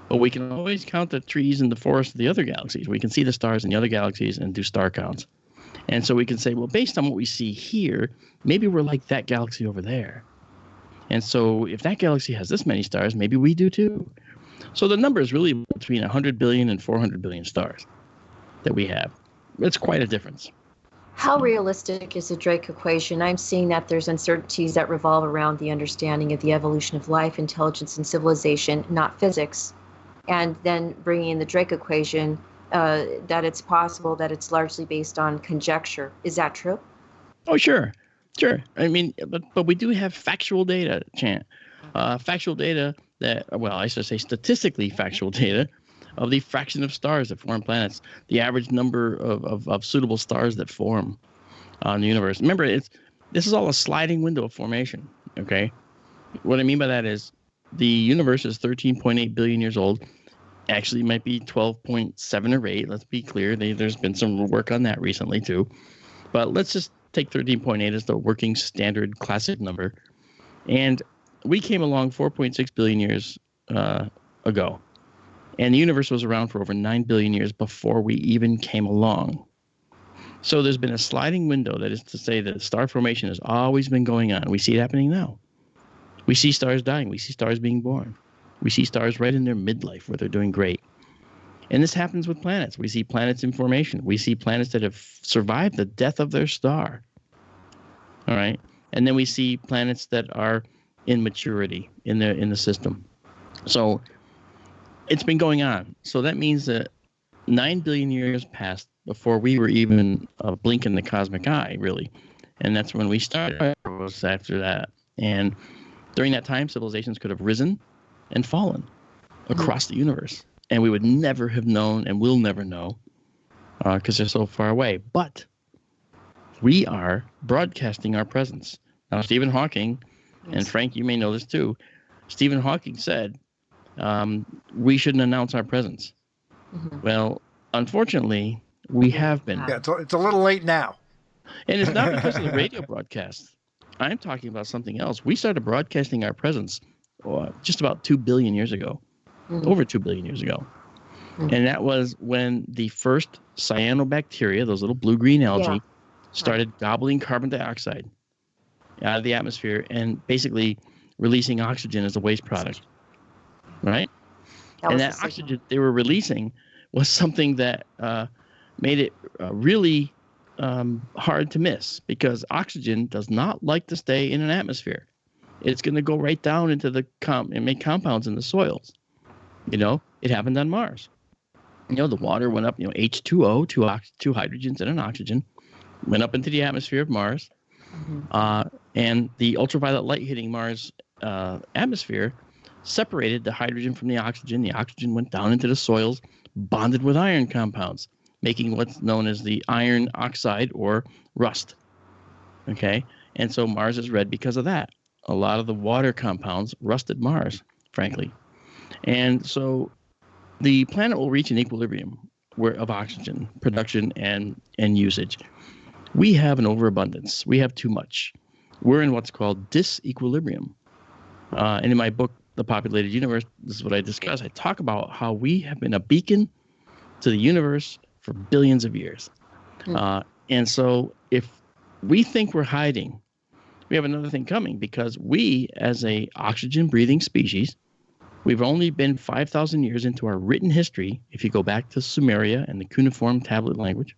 But we can always count the trees in the forest of the other galaxies. We can see the stars in the other galaxies and do star counts. And so we can say, well, based on what we see here, maybe we're like that galaxy over there. And so if that galaxy has this many stars, maybe we do too. So the number is really between 100 billion and 400 billion stars that we have. It's quite a difference. How realistic is the Drake equation? I'm seeing that there's uncertainties that revolve around the understanding of the evolution of life, intelligence, and civilization, not physics. And then bringing in the Drake equation, that it's possible that it's largely based on conjecture. Is that true? Oh, sure. Sure. I mean, but we do have factual data, Chant. Factual data that, well, I should say statistically factual data of the fraction of stars that form planets, the average number of suitable stars that form on the universe. Remember, this is all a sliding window of formation, okay? What I mean by that is the universe is 13.8 billion years old. Actually, it might be 12.7 or 8. Let's be clear. There's been some work on that recently, too. But let's just take 13.8 as the working standard classic number. And we came along 4.6 billion years ago. And the universe was around for over 9 billion years before we even came along. So there's been a sliding window, that is to say that star formation has always been going on. We see it happening now. We see stars dying. We see stars being born. We see stars right in their midlife where they're doing great. And this happens with planets. We see planets in formation. We see planets that have survived the death of their star. All right. And then we see planets that are in maturity in the system. So it's been going on. So that means that 9 billion years passed before we were even a blink in the cosmic eye, really. And that's when we started. Was after that. And during that time, civilizations could have risen and fallen across the universe. And we would never have known and will never know because they're so far away. But we are broadcasting our presence. Now, Stephen Hawking, and Frank, you may know this too, Stephen Hawking said we shouldn't announce our presence. Mm-hmm. Well, unfortunately, we have been. Yeah, it's a little late now. And it's not because of the radio broadcast. I'm talking about something else. We started broadcasting our presence just about 2 billion years ago, over 2 billion years ago. Mm-hmm. And that was when the first cyanobacteria, those little blue-green algae, started gobbling carbon dioxide out of the atmosphere and basically releasing oxygen as a waste product, right? That oxygen they were releasing was something that made it really hard to miss because oxygen does not like to stay in an atmosphere. It's going to go right down into and make compounds in the soils. It happened on Mars. The water went up, H2O, two hydrogens and an oxygen, went up into the atmosphere of Mars. Mm-hmm. And the ultraviolet light hitting Mars atmosphere separated the hydrogen from the oxygen. The oxygen went down into the soils, bonded with iron compounds, making what's known as the iron oxide or rust. Okay? And so Mars is red because of that. A lot of the water compounds rusted Mars, frankly. And so the planet will reach an equilibrium of oxygen production and usage. We have an overabundance. We have too much. We're in what's called disequilibrium. And in my book, The Populated Universe, this is what I discuss. I talk about how we have been a beacon to the universe for billions of years. And so if we think we're hiding, we have another thing coming because we, as a oxygen-breathing species, we've only been 5,000 years into our written history, if you go back to Sumeria and the cuneiform tablet language.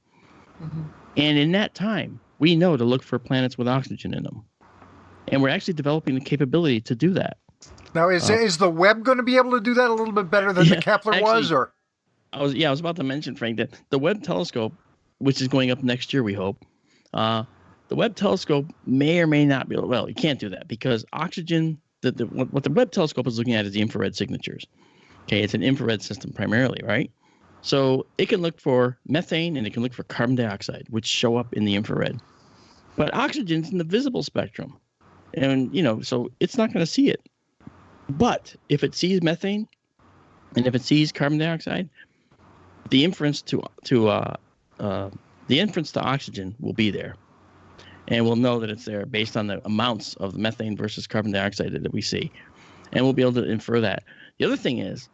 Mm-hmm. And in that time, we know to look for planets with oxygen in them. And we're actually developing the capability to do that. Now, is the Webb going to be able to do that a little bit better than the Kepler was? Or I was about to mention, Frank, that the Webb telescope, which is going up next year, we hope, the Webb telescope may or may not be able. Well, you can't do that because oxygen what the Webb telescope is looking at is the infrared signatures. Okay, it's an infrared system primarily, right? So it can look for methane and it can look for carbon dioxide, which show up in the infrared. But oxygen's in the visible spectrum. And, so it's not going to see it. But if it sees methane and if it sees carbon dioxide, the inference to oxygen will be there. And we'll know that it's there based on the amounts of the methane versus carbon dioxide that we see. And we'll be able to infer that. The other thing is,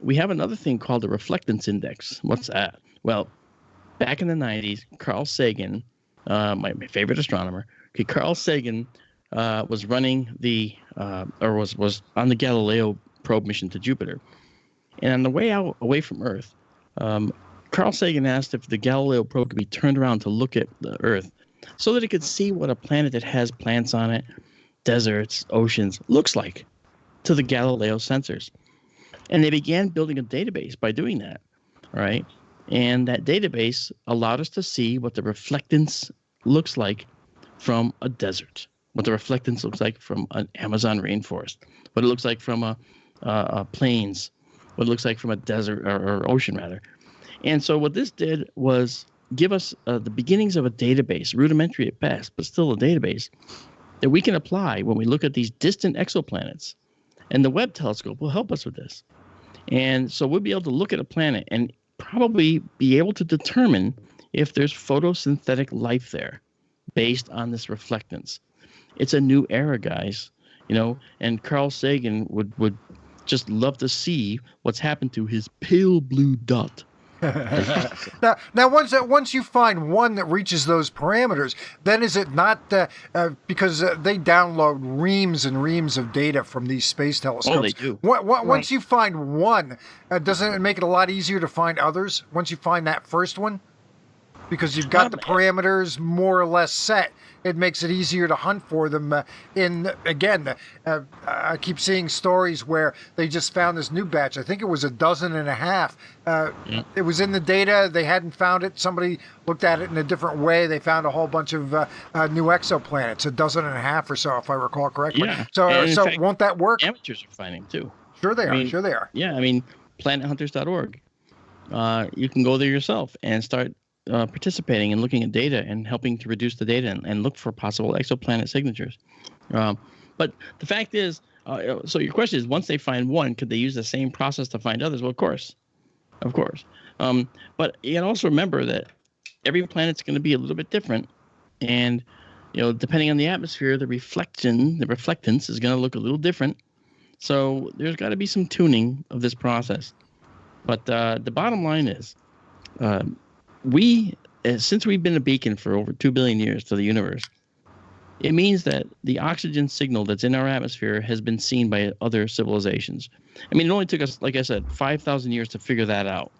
we have another thing called the reflectance index. What's that? Well, back in the 90s, Carl Sagan, my favorite astronomer, Carl Sagan was running was on the Galileo probe mission to Jupiter. And on the way away from Earth, Carl Sagan asked if the Galileo probe could be turned around to look at the Earth so that it could see what a planet that has plants on it, deserts, oceans, looks like to the Galileo sensors. And they began building a database by doing that, right? And that database allowed us to see what the reflectance looks like from a desert, what the reflectance looks like from an Amazon rainforest, what it looks like from a plains, what it looks like from a desert or ocean rather. And so what this did was give us the beginnings of a database, rudimentary at best, but still a database that we can apply when we look at these distant exoplanets. And the Webb telescope will help us with this. And so we'll be able to look at a planet and probably be able to determine if there's photosynthetic life there based on this reflectance. It's a new era, guys, and Carl Sagan would just love to see what's happened to his pale blue dot. Now, once you find one that reaches those parameters, then is it not because they download reams and reams of data from these space telescopes? Oh, they do. Once you find one, doesn't it make it a lot easier to find others once you find that first one? Because you've got the parameters more or less set. It makes it easier to hunt for them. I keep seeing stories where they just found this new batch. I think it was 12.5. It was in the data. They hadn't found it. Somebody looked at it in a different way. They found a whole bunch of new exoplanets, 12.5 or so, if I recall correctly. Yeah. So fact, won't that work? Amateurs are finding too. Sure they are. Sure they are. Yeah, planethunters.org. You can go there yourself and start participating and looking at data and helping to reduce the data and look for possible exoplanet signatures. But the fact is, so your question is, once they find one, could they use the same process to find others? Well, of course. But you can also remember that every planet's going to be a little bit different. And, depending on the atmosphere, the reflectance is going to look a little different. So there's got to be some tuning of this process. But the bottom line is, since we've been a beacon for over 2 billion years to the universe, it means that the oxygen signal that's in our atmosphere has been seen by other civilizations. It only took us, like I said, 5,000 years to figure that out.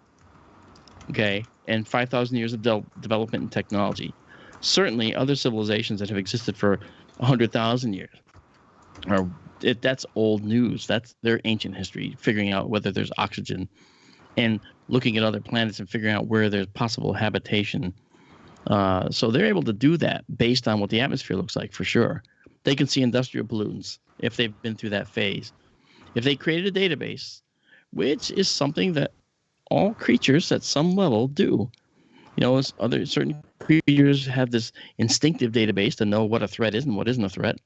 Okay, and 5,000 years of development in technology. Certainly, other civilizations that have existed for 100,000 years that's old news. That's their ancient history, figuring out whether there's oxygen and looking at other planets and figuring out where there's possible habitation. So they're able to do that based on what the atmosphere looks like, for sure. They can see industrial pollutants if they've been through that phase. If they created a database, which is something that all creatures at some level do. Certain creatures have this instinctive database to know what a threat is and what isn't a threat.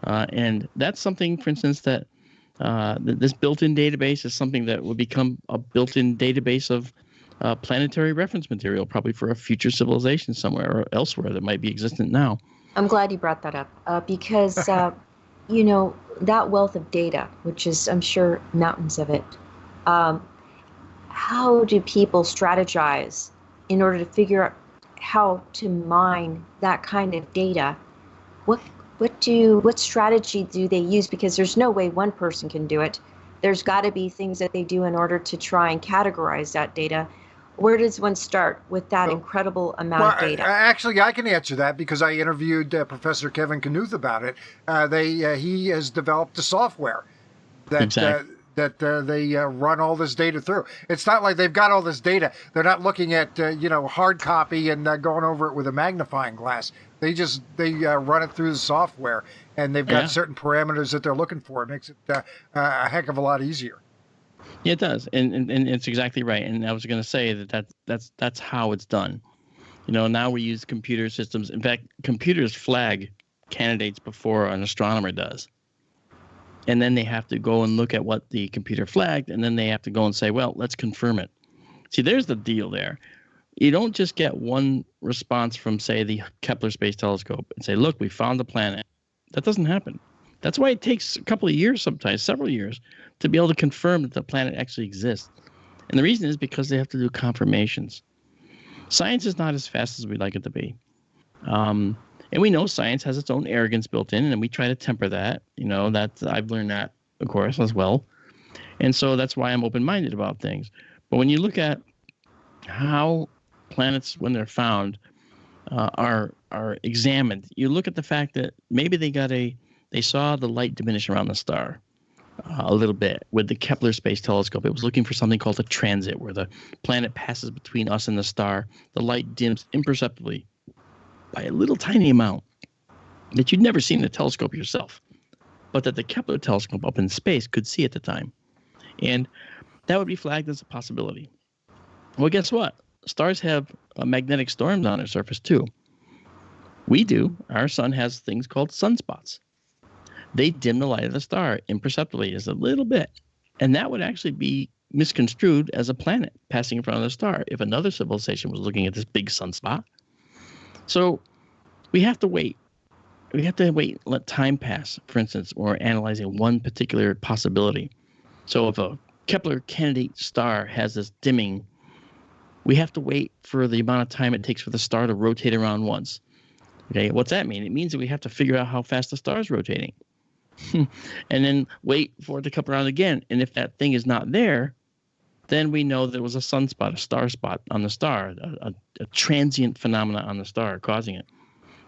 And that's something, for instance, that this built-in database is something that would become a built-in database of planetary reference material, probably for a future civilization somewhere or elsewhere that might be existent now. I'm glad you brought that up because, that wealth of data, which is, I'm sure, mountains of it, how do people strategize in order to figure out how to mine that kind of data? What strategy do they use? Because there's no way one person can do it. There's got to be things that they do in order to try and categorize that data. Where does one start with that incredible amount of data? Actually, I can answer that because I interviewed Professor Kevin Knuth about it. He has developed a software that they run all this data through. It's not like they've got all this data. They're not looking at hard copy and going over it with a magnifying glass. They run it through the software, and they've got Yeah. certain parameters that they're looking for. It makes it a heck of a lot easier. Yeah, it does, and it's exactly right. And I was going to say that's how it's done. Now we use computer systems. In fact, computers flag candidates before an astronomer does. And then they have to go and look at what the computer flagged, and then they have to go and say, well, let's confirm it. See, there's the deal there. You don't just get one response from, say, the Kepler Space Telescope and say, look, we found the planet. That doesn't happen. That's why it takes a couple of years, sometimes several years, to be able to confirm that the planet actually exists. And the reason is because they have to do confirmations. Science is not as fast as we'd like it to be. And we know science has its own arrogance built in, and we try to temper that. I've learned that, of course, as well. And so that's why I'm open-minded about things. But when you look at how planets, when they're found, are examined, you look at the fact that maybe they saw the light diminish around the star a little bit with the Kepler Space Telescope. It was looking for something called a transit, where the planet passes between us and the star. The light dims imperceptibly by a little tiny amount that you'd never seen in a telescope yourself, but that the Kepler telescope up in space could see at the time. And that would be flagged as a possibility. Well, guess what? Stars have magnetic storms on their surface too. We do. Our sun has things called sunspots. They dim the light of the star imperceptibly just a little bit. And that would actually be misconstrued as a planet passing in front of the star if another civilization was looking at this big sunspot. So we have to wait. We have to wait, let time pass, for instance, or analyzing one particular possibility. So if a Kepler candidate star has this dimming, we have to wait for the amount of time it takes for the star to rotate around once. Okay, what's that mean? It means that we have to figure out how fast the star is rotating. And then wait for it to come around again. And if that thing is not there, then we know there was a sunspot, a star spot on the star, a transient phenomena on the star causing it.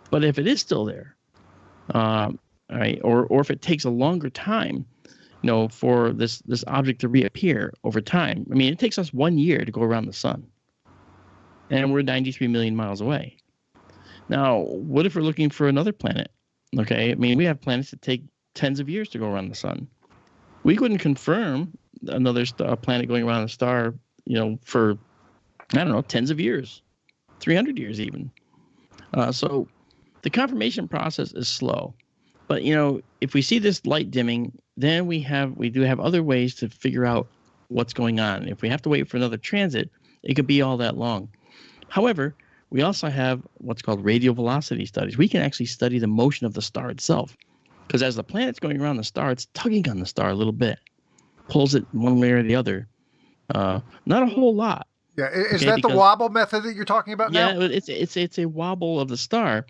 But if it is still there, all right, or if it takes a longer time, for this object to reappear over time. I mean, it takes us 1 year to go around the sun, and we're 93 million miles away. Now, what if we're looking for another planet? Okay, I mean, we have planets that take tens of years to go around the sun. We couldn't confirm another planet going around a star, for, I don't know, tens of years, 300 years even. So the confirmation process is slow. But, if we see this light dimming, then we do have other ways to figure out what's going on. If we have to wait for another transit, it could be all that long. However, we also have what's called radial velocity studies. We can actually study the motion of the star itself. Because as the planet's going around the star, it's tugging on the star a little bit. Pulls it one way or the other. Not a whole lot. Yeah, is that the wobble method that you're talking about now? Yeah, it's a wobble of the star,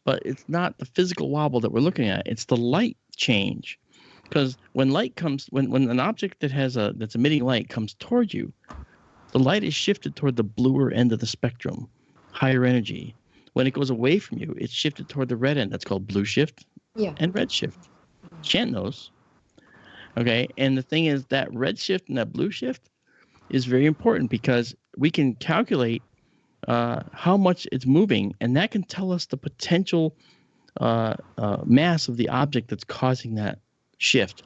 but it's not the physical wobble that we're looking at. It's the light change. Because when light comes, when an object that's emitting light comes toward you, the light is shifted toward the bluer end of the spectrum, higher energy. When it goes away from you, it's shifted toward the red end. That's called blue shift and red shift. Chant knows. Okay, and the thing is that red shift and that blue shift is very important because we can calculate how much it's moving, and that can tell us the potential mass of the object that's causing that shift.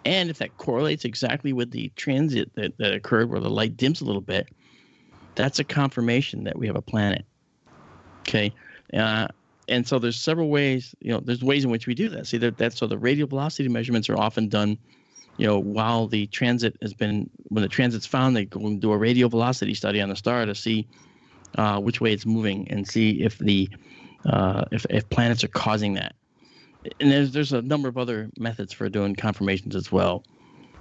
And if that correlates exactly with the transit that occurred where the light dims a little bit, that's a confirmation that we have a planet. Okay, and so there's several ways. There's ways in which we do that. See so the radial velocity measurements are often done. While the transit when the transit's found, they go and do a radial velocity study on the star to see which way it's moving and see if if planets are causing that. And there's a number of other methods for doing confirmations as well.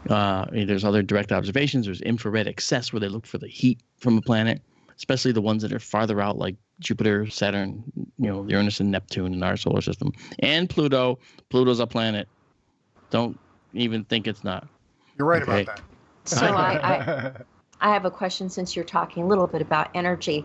There's other direct observations. There's infrared excess, where they look for the heat from a planet, especially the ones that are farther out, like Jupiter, Saturn, Uranus and Neptune in our solar system, and Pluto. Pluto's a planet. Don't even think it's not. You're right about that. So I have a question, since you're talking a little bit about energy.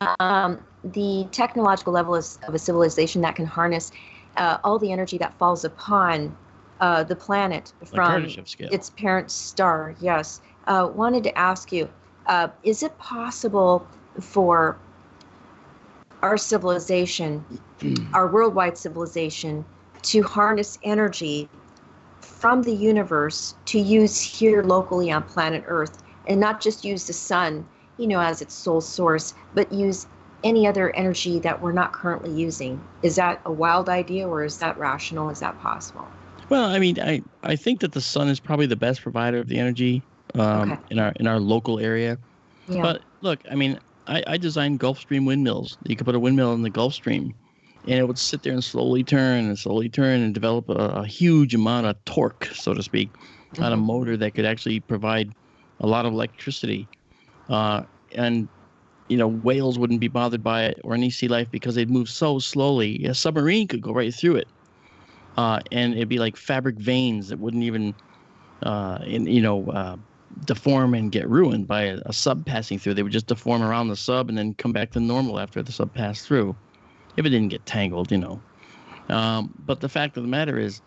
The technological level of a civilization that can harness all the energy that falls upon the planet from its parent star. Yes. Wanted to ask you, is it possible for our civilization, our worldwide civilization, to harness energy from the universe to use here locally on planet Earth, and not just use the sun, as its sole source, but use any other energy that we're not currently using. Is that a wild idea, or is that rational? Is that possible? Well, I mean, I think that the sun is probably the best provider of the energy Okay. in our local area. Yeah. But look, I mean, I designed Gulf Stream windmills. You could put a windmill in the Gulf Stream, and it would sit there and slowly turn and develop a huge amount of torque, so to speak, on a motor that could actually provide a lot of electricity. And whales wouldn't be bothered by it, or any sea life, because they'd move so slowly. A submarine could go right through it, and it'd be like fabric veins that wouldn't even, deform and get ruined by a sub passing through. They would just deform around the sub and then come back to normal after the sub passed through, if it didn't get tangled, But the fact of the matter is,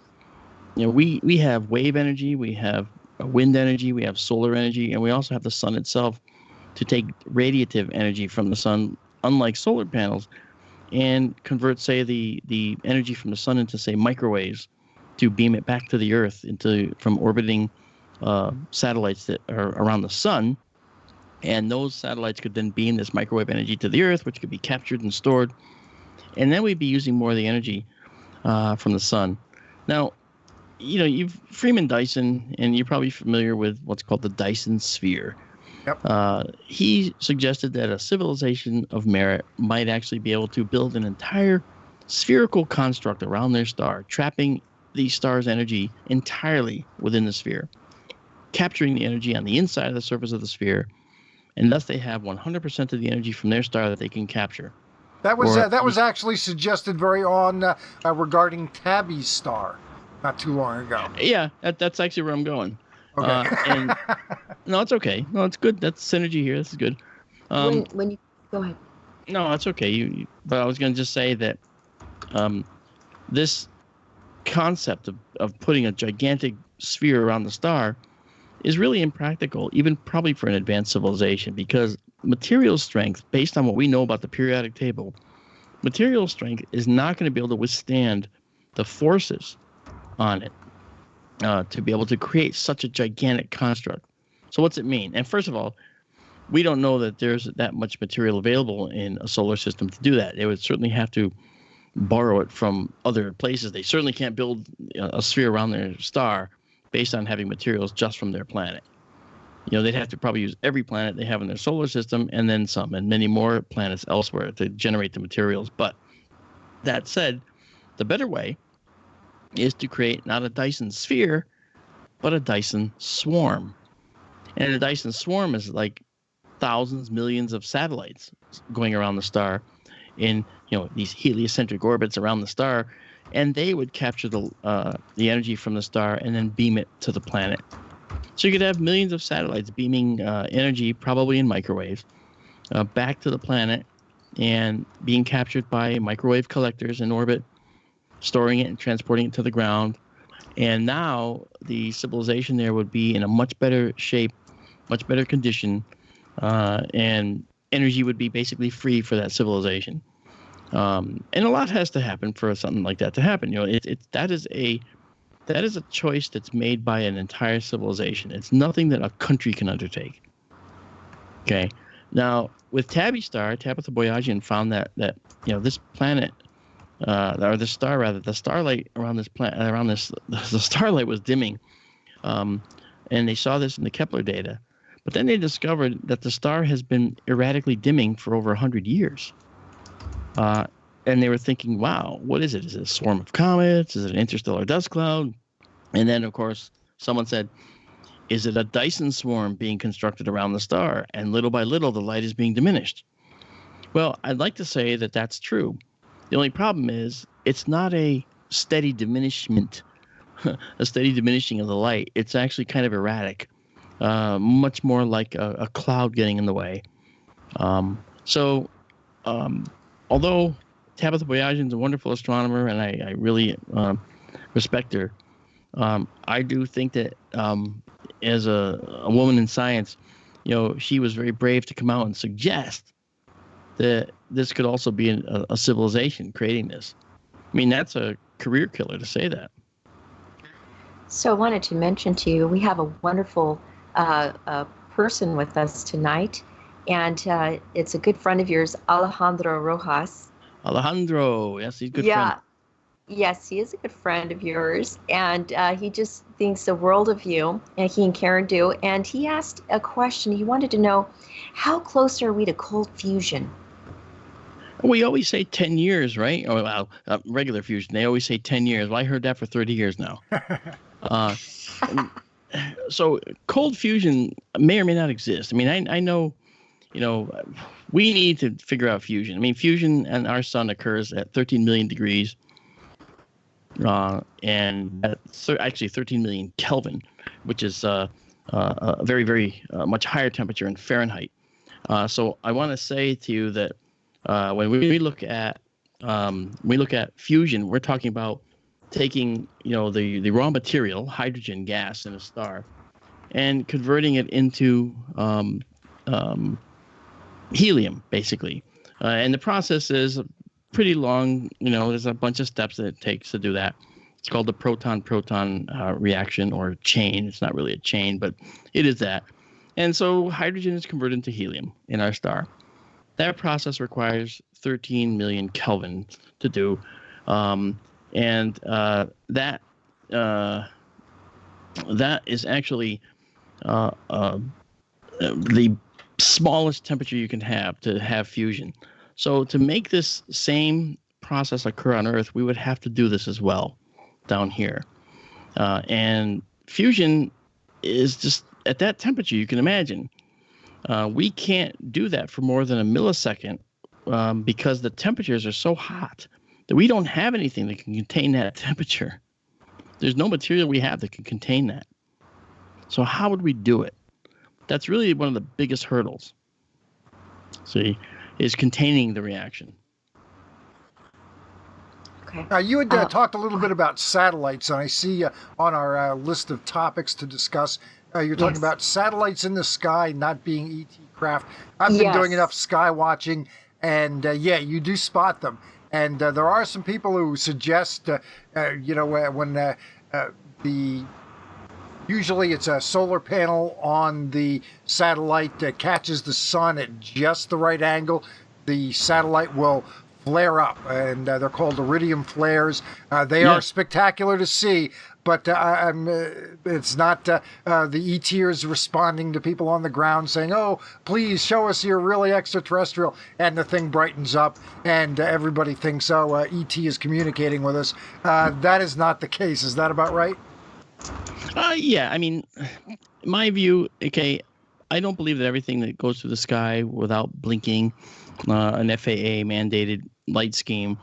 we have wave energy, we have wind energy, we have solar energy, and we also have the sun itself to take radiative energy from the sun, unlike solar panels, and convert, say, the energy from the sun into, say, microwaves to beam it back to the Earth from orbiting satellites that are around the sun. And those satellites could then beam this microwave energy to the Earth, which could be captured and stored. And then we'd be using more of the energy from the sun. Now, you've Freeman Dyson, and you're probably familiar with what's called the Dyson sphere. Yep. He suggested that a civilization of merit might actually be able to build an entire spherical construct around their star, trapping the star's energy entirely within the sphere, capturing the energy on the inside of the surface of the sphere, and thus they have 100% of the energy from their star that they can capture. That was actually suggested very on regarding Tabby's star not too long ago. Yeah, that's actually where I'm going. Okay. And no, it's okay. No, it's good. That's synergy here. This is good. When you go ahead. No, that's okay. But I was going to just say that this concept of putting a gigantic sphere around the star is really impractical, even probably for an advanced civilization, because material strength, based on what we know about the periodic table, material strength is not going to be able to withstand the forces on it to be able to create such a gigantic construct. So what's it mean? And first of all, we don't know that there's that much material available in a solar system to do that. They would certainly have to borrow it from other places. They certainly can't build a sphere around their star based on having materials just from their planet. They'd have to probably use every planet they have in their solar system, and then some, and many more planets elsewhere to generate the materials. But that said, the better way is to create not a Dyson sphere, but a Dyson swarm. And a Dyson swarm is like thousands, millions of satellites going around the star in these heliocentric orbits around the star, and they would capture the energy from the star and then beam it to the planet. So you could have millions of satellites beaming energy, probably in microwaves, back to the planet and being captured by microwave collectors in orbit, storing it and transporting it to the ground. And now the civilization there would be in a much better shape, much better condition, and energy would be basically free for that civilization. And a lot has to happen for something like that to happen. That is a choice that's made by an entire civilization. It's nothing that a country can undertake. Okay. Now, with Tabby's star, Tabitha Boyajian found that this planet, or the star rather, the starlight around this planet, the starlight was dimming, and they saw this in the Kepler data. But then they discovered that the star has been erratically dimming for over 100 years. And they were thinking, wow, what is it? Is it a swarm of comets? Is it an interstellar dust cloud? And then, of course, someone said, is it a Dyson swarm being constructed around the star? And little by little, the light is being diminished. Well, I'd like to say that that's true. The only problem is it's not a steady diminishment, a steady diminishing of the light. It's actually kind of erratic, much more like a cloud getting in the way. Although Tabitha Boyajian is a wonderful astronomer, and I really respect her, I do think that as a woman in science, she was very brave to come out and suggest that this could also be a civilization creating this. I mean, that's a career killer to say that. So I wanted to mention to you, we have a wonderful person with us tonight, and it's a good friend of yours, Alejandro Rojas. Alejandro, yes, he's a good Yeah. friend. Yes, he is a good friend of yours, and he just thinks the world of you, and he and Karen do. And he asked a question. He wanted to know, how close are we to cold fusion? We always say 10 years, right? Oh, well, regular fusion, they always say 10 years. Well, I heard that for 30 years now. So cold fusion may or may not exist. I mean, I know, we need to figure out fusion. I mean, fusion in our sun occurs at 13 million degrees. And at actually 13 million Kelvin, which is a very, very much higher temperature in Fahrenheit. So I want to say to you that when we look at fusion, we're talking about taking the raw material, hydrogen gas in a star, and converting it into helium, basically. And the process is pretty long. There's a bunch of steps that it takes to do that. It's called the proton-proton reaction, or chain. It's not really a chain, but it is that. And so hydrogen is converted into helium in our star. That process requires 13 million Kelvin to do. That is actually the smallest temperature you can have to have fusion. So to make this same process occur on Earth, we would have to do this as well down here. And fusion is just at that temperature, you can imagine. We can't do that for more than a millisecond because the temperatures are so hot that we don't have anything that can contain that temperature. There's no material we have that can contain that. So how would we do it? That's really one of the biggest hurdles. See, is containing the reaction. Okay. You had talked a little bit about satellites, and I see on our list of topics to discuss, you're talking about satellites in the sky not being ET craft. I've been doing enough sky watching, and you do spot them. And there are some people who suggest, when usually it's a solar panel on the satellite that catches the sun at just the right angle, the satellite will flare up, and they're called iridium flares. They are spectacular to see, but it's not the ETers responding to people on the ground saying, "Oh, please show us you're really extraterrestrial," and the thing brightens up, and everybody thinks, "Oh, ET is communicating with us." That is not the case. Is that about right? Yeah, I mean, my view, okay, I don't believe that everything that goes through the sky without blinking, an FAA mandated light scheme,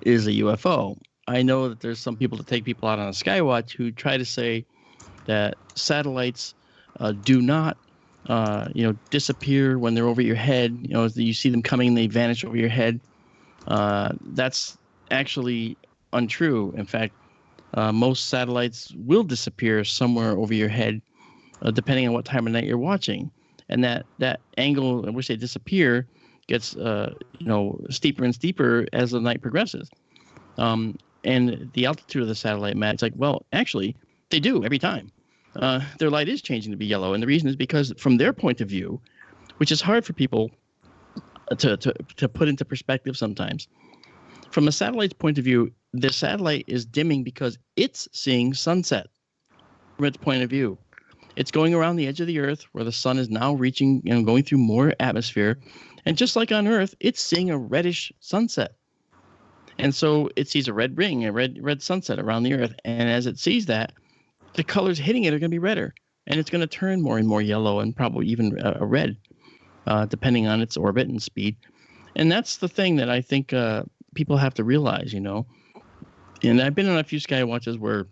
is a UFO. I know that there's some people that take people out on a skywatch who try to say that satellites do not, disappear when they're over your head. You see them coming and they vanish over your head. That's actually untrue. In fact, most satellites will disappear somewhere over your head, depending on what time of night you're watching. And that angle in which they disappear gets steeper and steeper as the night progresses. And the altitude of the satellite matters. It's like, well, actually, they do every time. Their light is changing to be yellow. And the reason is because from their point of view, which is hard for people to put into perspective sometimes, from a satellite's point of view, the satellite is dimming because it's seeing sunset from its point of view. It's going around the edge of the Earth where the sun is now reaching, going through more atmosphere. And just like on Earth, it's seeing a reddish sunset. And so it sees a red ring, a red sunset around the Earth. And as it sees that, the colors hitting it are going to be redder. And it's going to turn more and more yellow and probably even a red, depending on its orbit and speed. And that's the thing that I think people have to realize, And I've been on a few sky watches where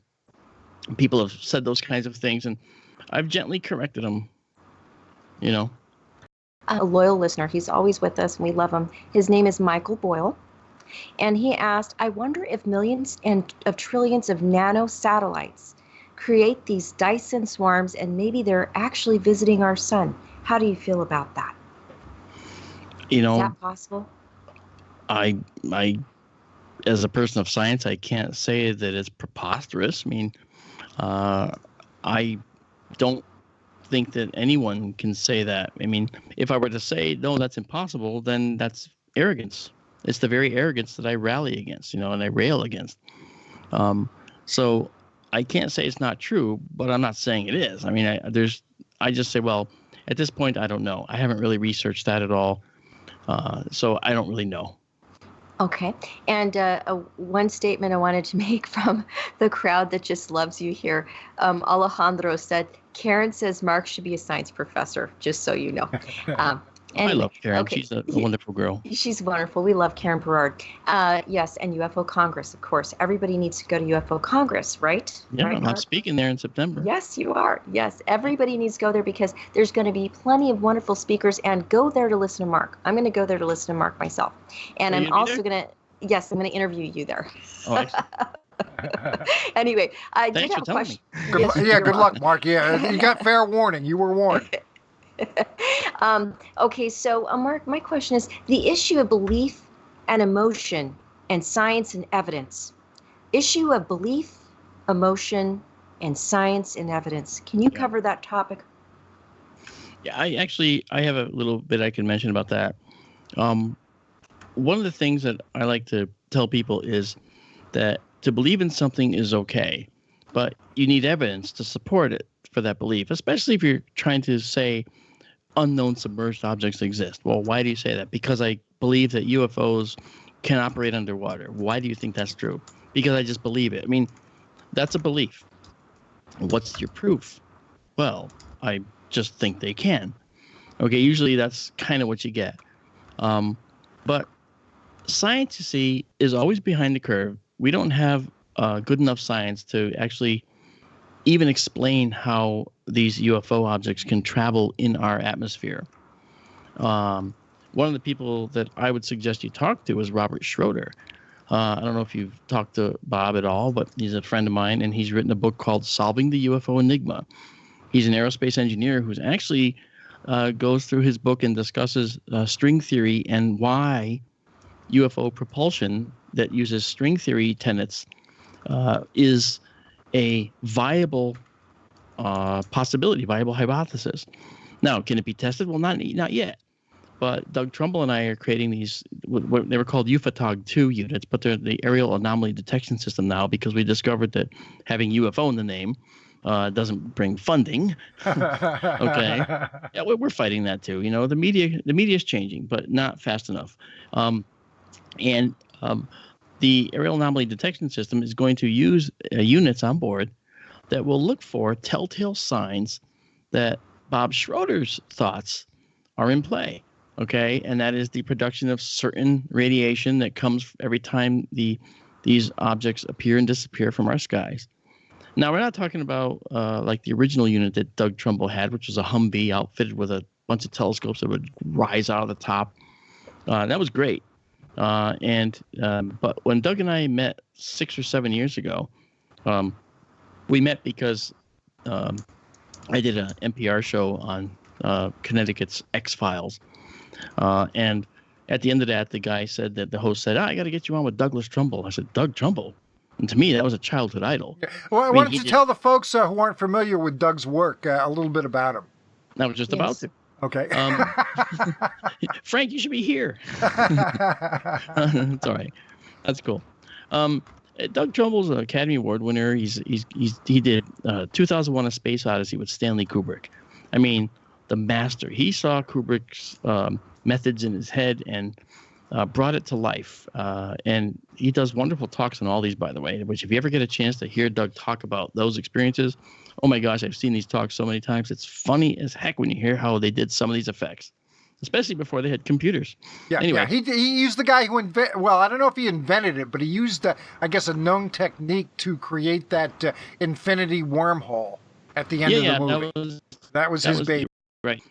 people have said those kinds of things, and I've gently corrected them, A loyal listener. He's always with us, and we love him. His name is Michael Boyle. And he asked, I wonder if millions of trillions of nano satellites create these Dyson swarms, and maybe they're actually visiting our sun. How do you feel about that? Is that possible? I as a person of science, I can't say that it's preposterous. I mean, I don't think that anyone can say that. I mean, if I were to say, no, that's impossible, then that's arrogance. It's the very arrogance that I rally against, and I rail against. So I can't say it's not true, but I'm not saying it is. I mean, I just say, well, at this point, I don't know. I haven't really researched that at all. So I don't really know. Okay. And one statement I wanted to make from the crowd that just loves you here. Alejandro said, Karen says Mark should be a science professor, just so you know. Anyway, I love Karen. Okay. She's a wonderful girl. She's wonderful. We love Karen Berard. Yes, and UFO Congress, of course. Everybody needs to go to UFO Congress, right? Yeah, right, I'm speaking there in September. Yes, you are. Yes, everybody needs to go there because there's going to be plenty of wonderful speakers, and go there to listen to Mark. I'm going to go there to listen to Mark myself. And I'm also going to, yes, I'm going to interview you there. Oh, excellent. Anyway, I did have a question. Good luck, Mark. Yeah, you got fair warning. You were warned. Okay, so Mark, my question is the issue of belief and emotion and science and evidence. Issue of belief, emotion, and science and evidence. Can you cover that topic? Yeah, I have a little bit I can mention about that. One of the things that I like to tell people is that to believe in something is okay, but you need evidence to support it for that belief, especially if you're trying to say unknown submerged objects exist. Well, why do you say that? Because I believe that UFOs can operate underwater. Why do you think that's true? Because I just believe it. I mean, that's a belief. What's your proof? Well, I just think they can. Okay, usually that's kind of what you get. But science, you see, is always behind the curve. We don't have good enough science to actually even explain how these UFO objects can travel in our atmosphere. One of the people that I would suggest you talk to is Robert Schroeder. I don't know if you've talked to Bob at all, but he's a friend of mine, and he's written a book called Solving the UFO Enigma. He's an aerospace engineer who's actually goes through his book and discusses string theory and why UFO propulsion that uses string theory tenets is a viable possibility, viable hypothesis. Now, can it be tested? Well, not yet. But Doug Trumbull and I are creating these, what they were called UFOTOG-2 units, but they're the aerial anomaly detection system now because we discovered that having UFO in the name doesn't bring funding. Okay, yeah, we're fighting that too. The media is changing, but not fast enough. The aerial anomaly detection system is going to use units on board that will look for telltale signs that Bob Schroeder's thoughts are in play. Okay, and that is the production of certain radiation that comes every time these objects appear and disappear from our skies. Now, we're not talking about like the original unit that Doug Trumbull had, which was a Humvee outfitted with a bunch of telescopes that would rise out of the top. That was great. But when Doug and I met 6 or 7 years ago, we met because I did an NPR show on Connecticut's X-Files. And at the end of that, the host said, I got to get you on with Douglas Trumbull. I said, Doug Trumbull? And to me, that was a childhood idol. Well, why don't you tell the folks who aren't familiar with Doug's work a little bit about him? I was just about to. Okay. Frank, you should be here. It's all right. That's cool. Doug Trumbull's an Academy Award winner. He did 2001: A Space Odyssey with Stanley Kubrick. I mean, the master. He saw Kubrick's methods in his head and brought it to life. And he does wonderful talks on all these, by the way, which if you ever get a chance to hear Doug talk about those experiences, oh my gosh, I've seen these talks so many times. It's funny as heck when you hear how they did some of these effects, especially before they had computers. Yeah, anyway. Yeah. He used the guy who I don't know if he invented it, but he used, I guess, a known technique to create that infinity wormhole at the end of the movie. That was his baby. Right.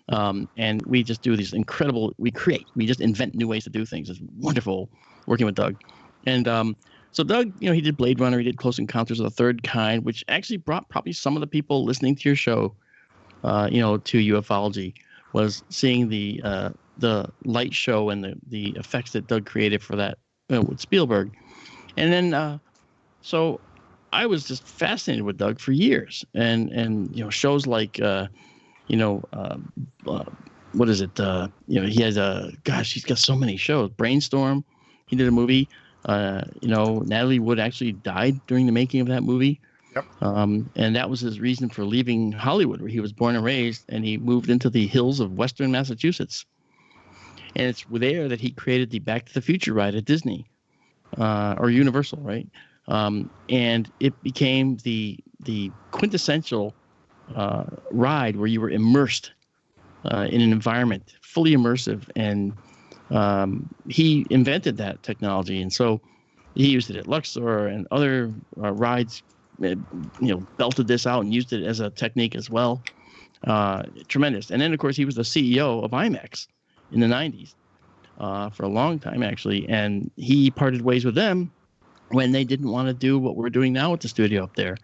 And we just do these we just invent new ways to do things. It's wonderful working with Doug. And so Doug, he did Blade Runner, he did Close Encounters of the Third Kind, which actually brought probably some of the people listening to your show, to ufology, was seeing the light show and the effects that Doug created for that with Spielberg. And then so I was just fascinated with Doug for years, and shows like what is it? He has he's got so many shows. Brainstorm, he did a movie. Natalie Wood actually died during the making of that movie. Yep. And that was his reason for leaving Hollywood, where he was born and raised, and he moved into the hills of Western Massachusetts. And it's there that he created the Back to the Future ride at Disney, or Universal, right? And it became the quintessential ride where you were immersed in an environment, fully immersive. And he invented that technology, and so he used it at Luxor and other rides. Belted this out and used it as a technique as well. Tremendous. And then, of course, he was the CEO of IMAX in the 90s for a long time, actually. And he parted ways with them when they didn't want to do what we're doing now at the studio up there.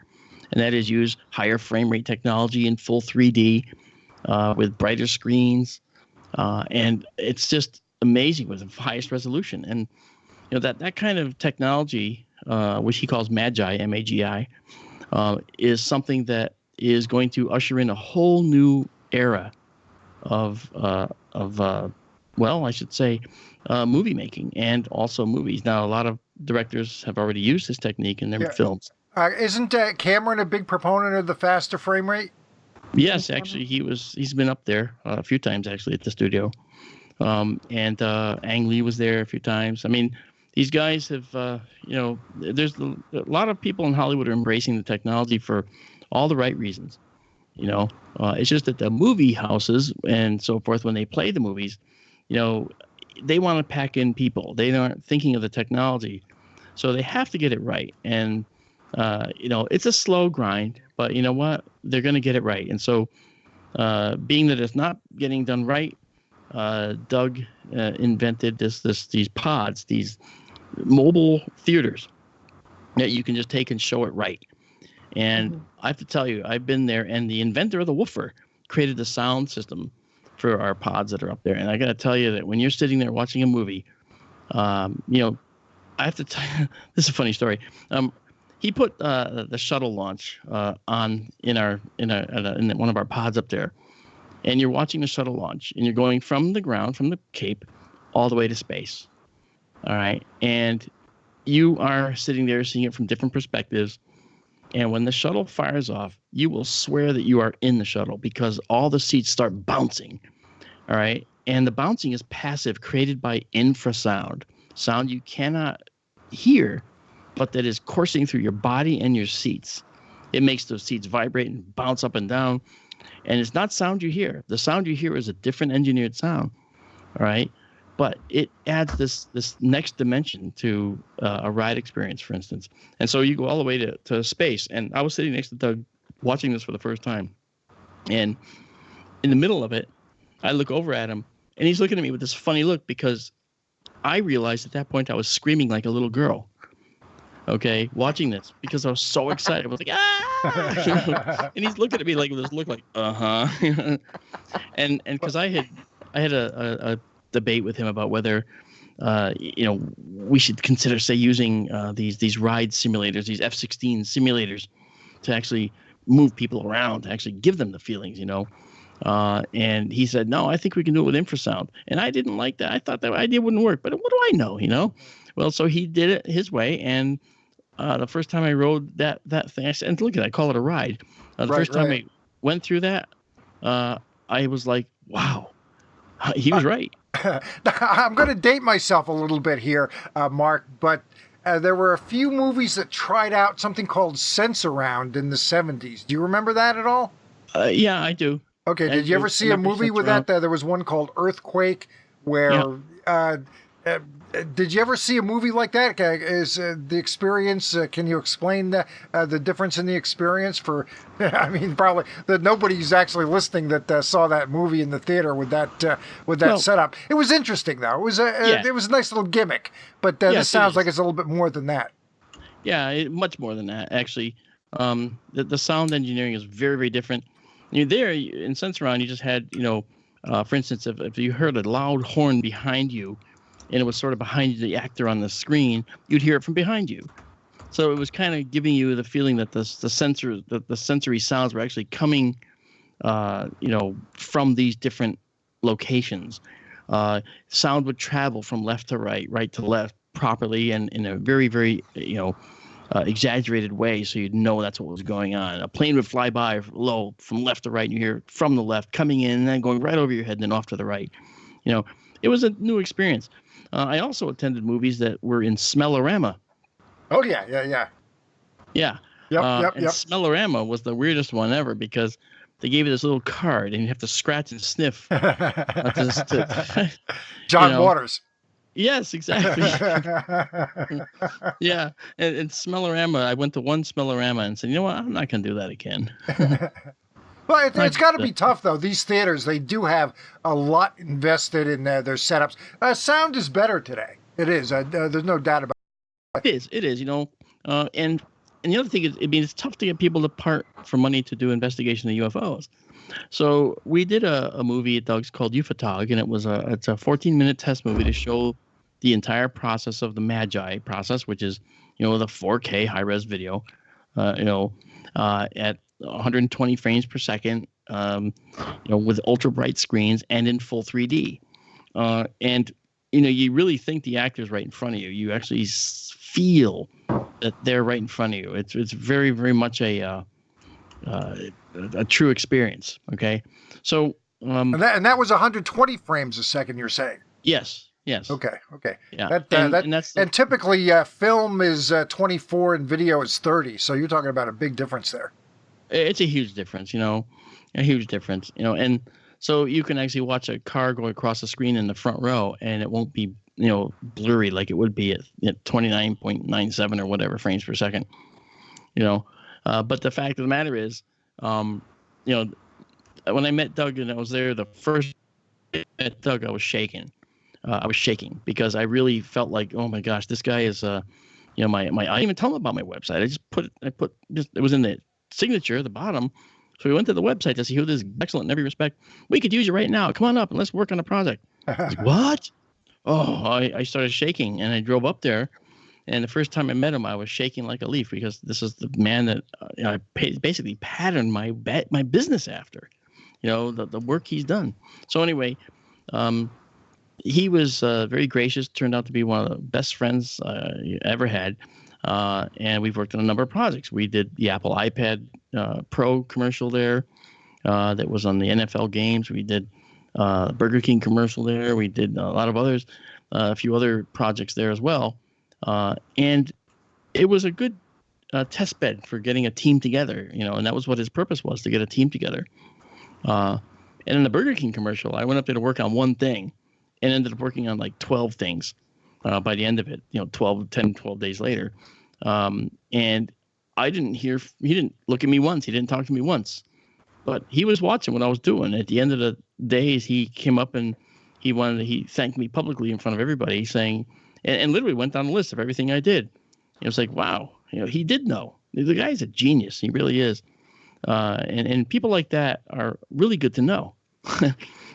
And that is use higher frame rate technology in full 3D with brighter screens. And it's just amazing with the highest resolution. And that kind of technology, which he calls MAGI, MAGI, is something that is going to usher in a whole new era of movie making and also movies. Now, a lot of directors have already used this technique in their films. Isn't Cameron a big proponent of the faster frame rate? Yes, actually, he's been up there a few times actually at the studio, and Ang Lee was there a few times. I mean, these guys have, there's a lot of people in Hollywood are embracing the technology for all the right reasons. It's just that the movie houses and so forth, when they play the movies, they want to pack in people. They aren't thinking of the technology, so they have to get it right. And it's a slow grind, but you know what? They're going to get it right. And so, being that it's not getting done right, Doug invented these pods, these mobile theaters that you can just take and show it right. And I have to tell you, I've been there, and the inventor of the woofer created the sound system for our pods that are up there. And I got to tell you that when you're sitting there watching a movie, I have to tell you, this is a funny story. He put the shuttle launch on in one of our pods up there, and you're watching the shuttle launch, and you're going from the ground, from the Cape, all the way to space. All right, and you are sitting there seeing it from different perspectives. And when the shuttle fires off, you will swear that you are in the shuttle because all the seats start bouncing. All right, and the bouncing is passive, created by infrasound, sound you cannot hear, but that is coursing through your body and your seats. It makes those seats vibrate and bounce up and down. And it's not sound you hear. The sound you hear is a different engineered sound. All right. But it adds this next dimension to a ride experience, for instance. And so you go all the way to space. And I was sitting next to Doug watching this for the first time. And in the middle of it, I look over at him, and he's looking at me with this funny look because I realized at that point I was screaming like a little girl. Okay, watching this because I was so excited. I was like, ah! And he's looking at me like with this look like, uh-huh. and because I had a debate with him about whether we should consider, say, using these ride simulators, these F-16 simulators, to actually move people around, to actually give them the feelings, and he said, no, I think we can do it with infrasound. And I didn't like that. I thought that idea wouldn't work, but what do I know, Well, so he did it his way, and the first time I rode that thing, I said, and look at that, I call it a ride. First time I went through that, I was like, wow, he was right. I'm going to date myself a little bit here, Mark, but there were a few movies that tried out something called Sense-Around in the 70s. Do you remember that at all? Yeah, I do. Okay, did you ever see a movie with that? There was one called Earthquake where... Yeah. Did you ever see a movie like that? Is the experience? Can you explain the difference in the experience for? I mean, probably that nobody's actually listening that saw that movie in the theater with that setup. It was interesting though. It was a nice little gimmick. But this sounds like it's a little bit more than that. Yeah, much more than that actually. The sound engineering is very, very different. There in Sense-Around, you just had for instance, if you heard a loud horn behind you, and it was sort of behind the actor on the screen, you'd hear it from behind you. So it was kind of giving you the feeling that the sensory sounds were actually coming, from these different locations. Sound would travel from left to right to left properly, and in a very, very, exaggerated way, so you'd know that's what was going on. A plane would fly by low from left to right, and you hear from the left coming in and then going right over your head and then off to the right. It was a new experience. I also attended movies that were in Smellorama. Oh, yeah. Yeah. Yep. Smellorama was the weirdest one ever, because they gave you this little card and you have to scratch and sniff. John Waters. Yes, exactly. Yeah. And Smellorama, I went to one Smellorama and said, you know what? I'm not going to do that again. Well, it's got to be tough, though. These theaters, they do have a lot invested in their setups. Sound is better today. It is. There's no doubt about it. It is, and the other thing is, it's tough to get people to part for money to do investigation of UFOs. So we did a movie at Doug's called Ufotog, and it's a 14-minute test movie to show the entire process of the Magi process, which is, the 4K high-res video, at 120 frames per second, with ultra bright screens and in full 3D. And you really think the actor's right in front of you. You actually feel that they're right in front of you. It's very, very much a true experience. Okay, so and that was 120 frames a second. You're saying? Yes. Okay. Yeah. That's and typically film is 24 and video is 30. So you're talking about a big difference there. It's a huge difference, a huge difference, and so you can actually watch a car go across the screen in the front row, and it won't be, blurry like it would be at 29.97 or whatever frames per second, but the fact of the matter is, when I met Doug and I was there the first day I met Doug, I was shaking because I really felt like, oh my gosh, this guy is, I didn't even tell him about my website. It was in the signature at the bottom. So we went to the website to see who this is excellent in every respect. We could use you right now. Come on up and let's work on a project. I was like, what? Oh, I started shaking, and I drove up there. And the first time I met him, I was shaking like a leaf, because this is the man that I basically patterned my business after, the work he's done. So anyway, he was very gracious, turned out to be one of the best friends I ever had. And we've worked on a number of projects. We did the Apple iPad Pro commercial there that was on the NFL games. We did Burger King commercial there. We did a lot of others, a few other projects there as well. And it was a good test bed for getting a team together, and that was what his purpose was, to get a team together. And in the Burger King commercial, I went up there to work on one thing and ended up working on like 12 things. By the end of it, 12 days later. And he didn't look at me once. He didn't talk to me once, but he was watching what I was doing. At the end of the days, he came up and he thanked me publicly in front of everybody, saying, and literally went down the list of everything I did. It was like, wow, he did know. The guy's a genius. He really is. And people like that are really good to know.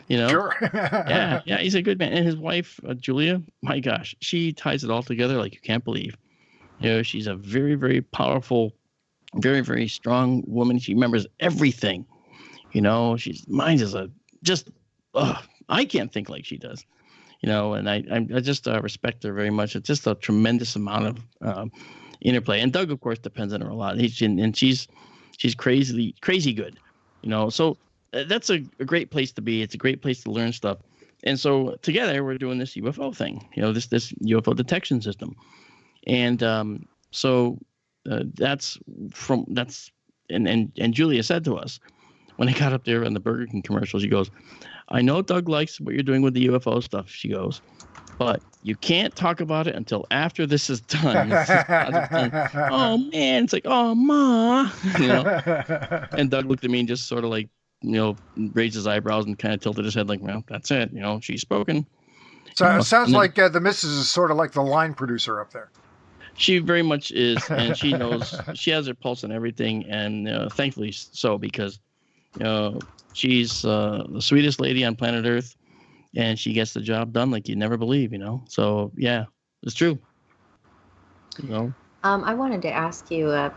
Sure. yeah, he's a good man. And his wife, Julia, my gosh, she ties it all together like you can't believe. She's a very, very powerful, very, very strong woman. She remembers everything. Mine is I can't think like she does. And I just respect her very much. It's just a tremendous amount of interplay. And Doug, of course, depends on her a lot. She's crazy good. So that's a great place to be. It's a great place to learn stuff. And so together we're doing this UFO thing, this UFO detection system. And and Julia said to us when I got up there in the Burger King commercial, she goes, I know Doug likes what you're doing with the UFO stuff, she goes, but you can't talk about it until after this is done. Oh man, it's like, oh ma, And Doug looked at me and just sort of like, raised his eyebrows and kind of tilted his head like, well, that's it. She's spoken. So it sounds like the missus is sort of like the line producer up there. She very much is, and she knows, she has her pulse and everything, and thankfully so, because she's the sweetest lady on planet Earth. and she gets the job done like you never believe, So yeah, it's true. I wanted to ask you a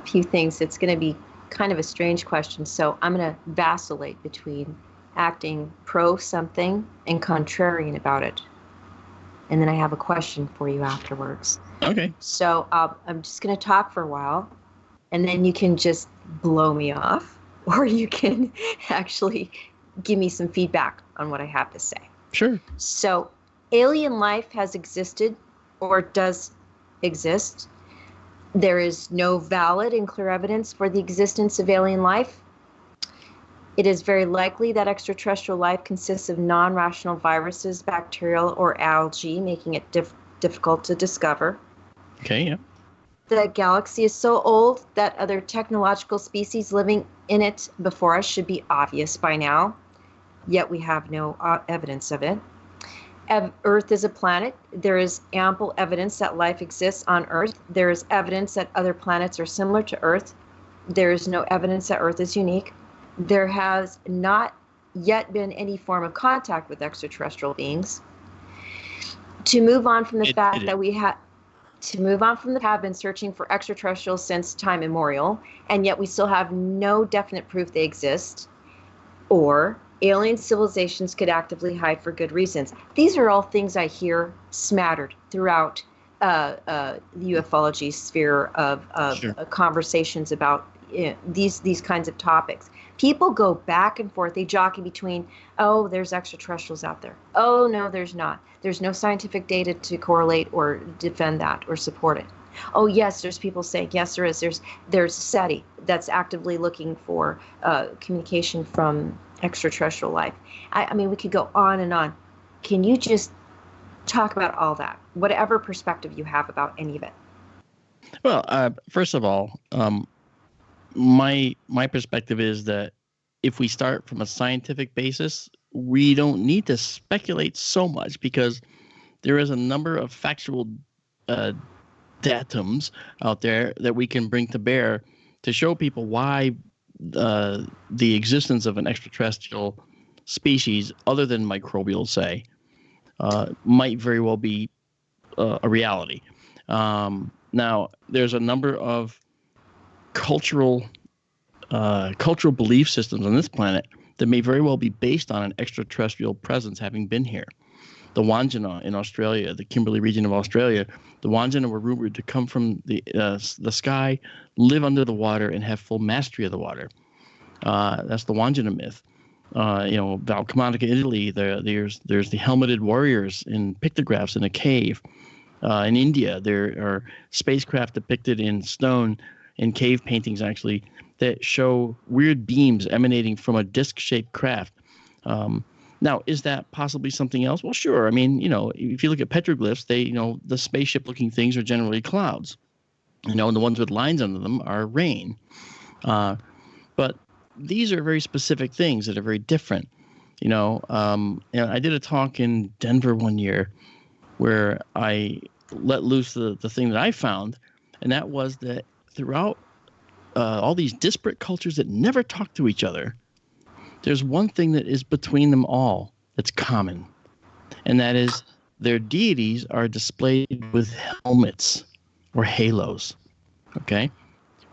few things. It's going to be kind of a strange question, so I'm going to vacillate between acting pro something and contrarian about it. And then I have a question for you afterwards. Okay. So I'm just going to talk for a while, and then you can just blow me off, or you can actually give me some feedback on what I have to say. Sure. So alien life has existed or does exist. There is no valid and clear evidence for the existence of alien life. It is very likely that extraterrestrial life consists of non-rational viruses, bacterial, or algae, making it difficult to discover. Okay, yeah. The galaxy is so old that other technological species living in it before us should be obvious by now, yet we have no evidence of it. Earth is a planet. There is ample evidence that life exists on Earth. There is evidence that other planets are similar to Earth. There is no evidence that Earth is unique. There has not yet been any form of contact with extraterrestrial beings. To move on from the fact that we have been searching for extraterrestrials since time immemorial, and yet we still have no definite proof they exist, or alien civilizations could actively hide for good reasons. These are all things I hear smattered throughout the ufology sphere of Sure. Conversations about these kinds of topics. People go back and forth. They jockey between, oh, there's extraterrestrials out there. Oh, no, there's not. There's no scientific data to correlate or defend that or support it. Oh, yes, there's people saying, yes, there is. There's SETI that's actively looking for communication from extraterrestrial life. I mean, we could go on and on. Can you just talk about all that, whatever perspective you have about any of it? Well, first of all, my perspective is that if we start from a scientific basis, we don't need to speculate so much because there is a number of factual datums out there that we can bring to bear to show people why the existence of an extraterrestrial species other than microbial, say, might very well be a reality. Now, there's a number of cultural belief systems on this planet that may very well be based on an extraterrestrial presence having been here. The Wandjina in Australia, the Kimberley region of Australia, the Wandjina were rumored to come from the sky, live under the water, and have full mastery of the water. That's the Wandjina myth. Valcamonica, Italy, there's the helmeted warriors in pictographs in a cave. In India, there are spacecraft depicted in stone in cave paintings, actually, that show weird beams emanating from a disc-shaped craft. Now, is that possibly something else? Well, sure. I mean, if you look at petroglyphs, the spaceship-looking things are generally clouds. And the ones with lines under them are rain. But these are very specific things that are very different. I did a talk in Denver one year where I let loose the thing that I found, and that was that throughout all these disparate cultures that never talk to each other, there's one thing that is between them all that's common, and that is their deities are displayed with helmets or halos. Okay?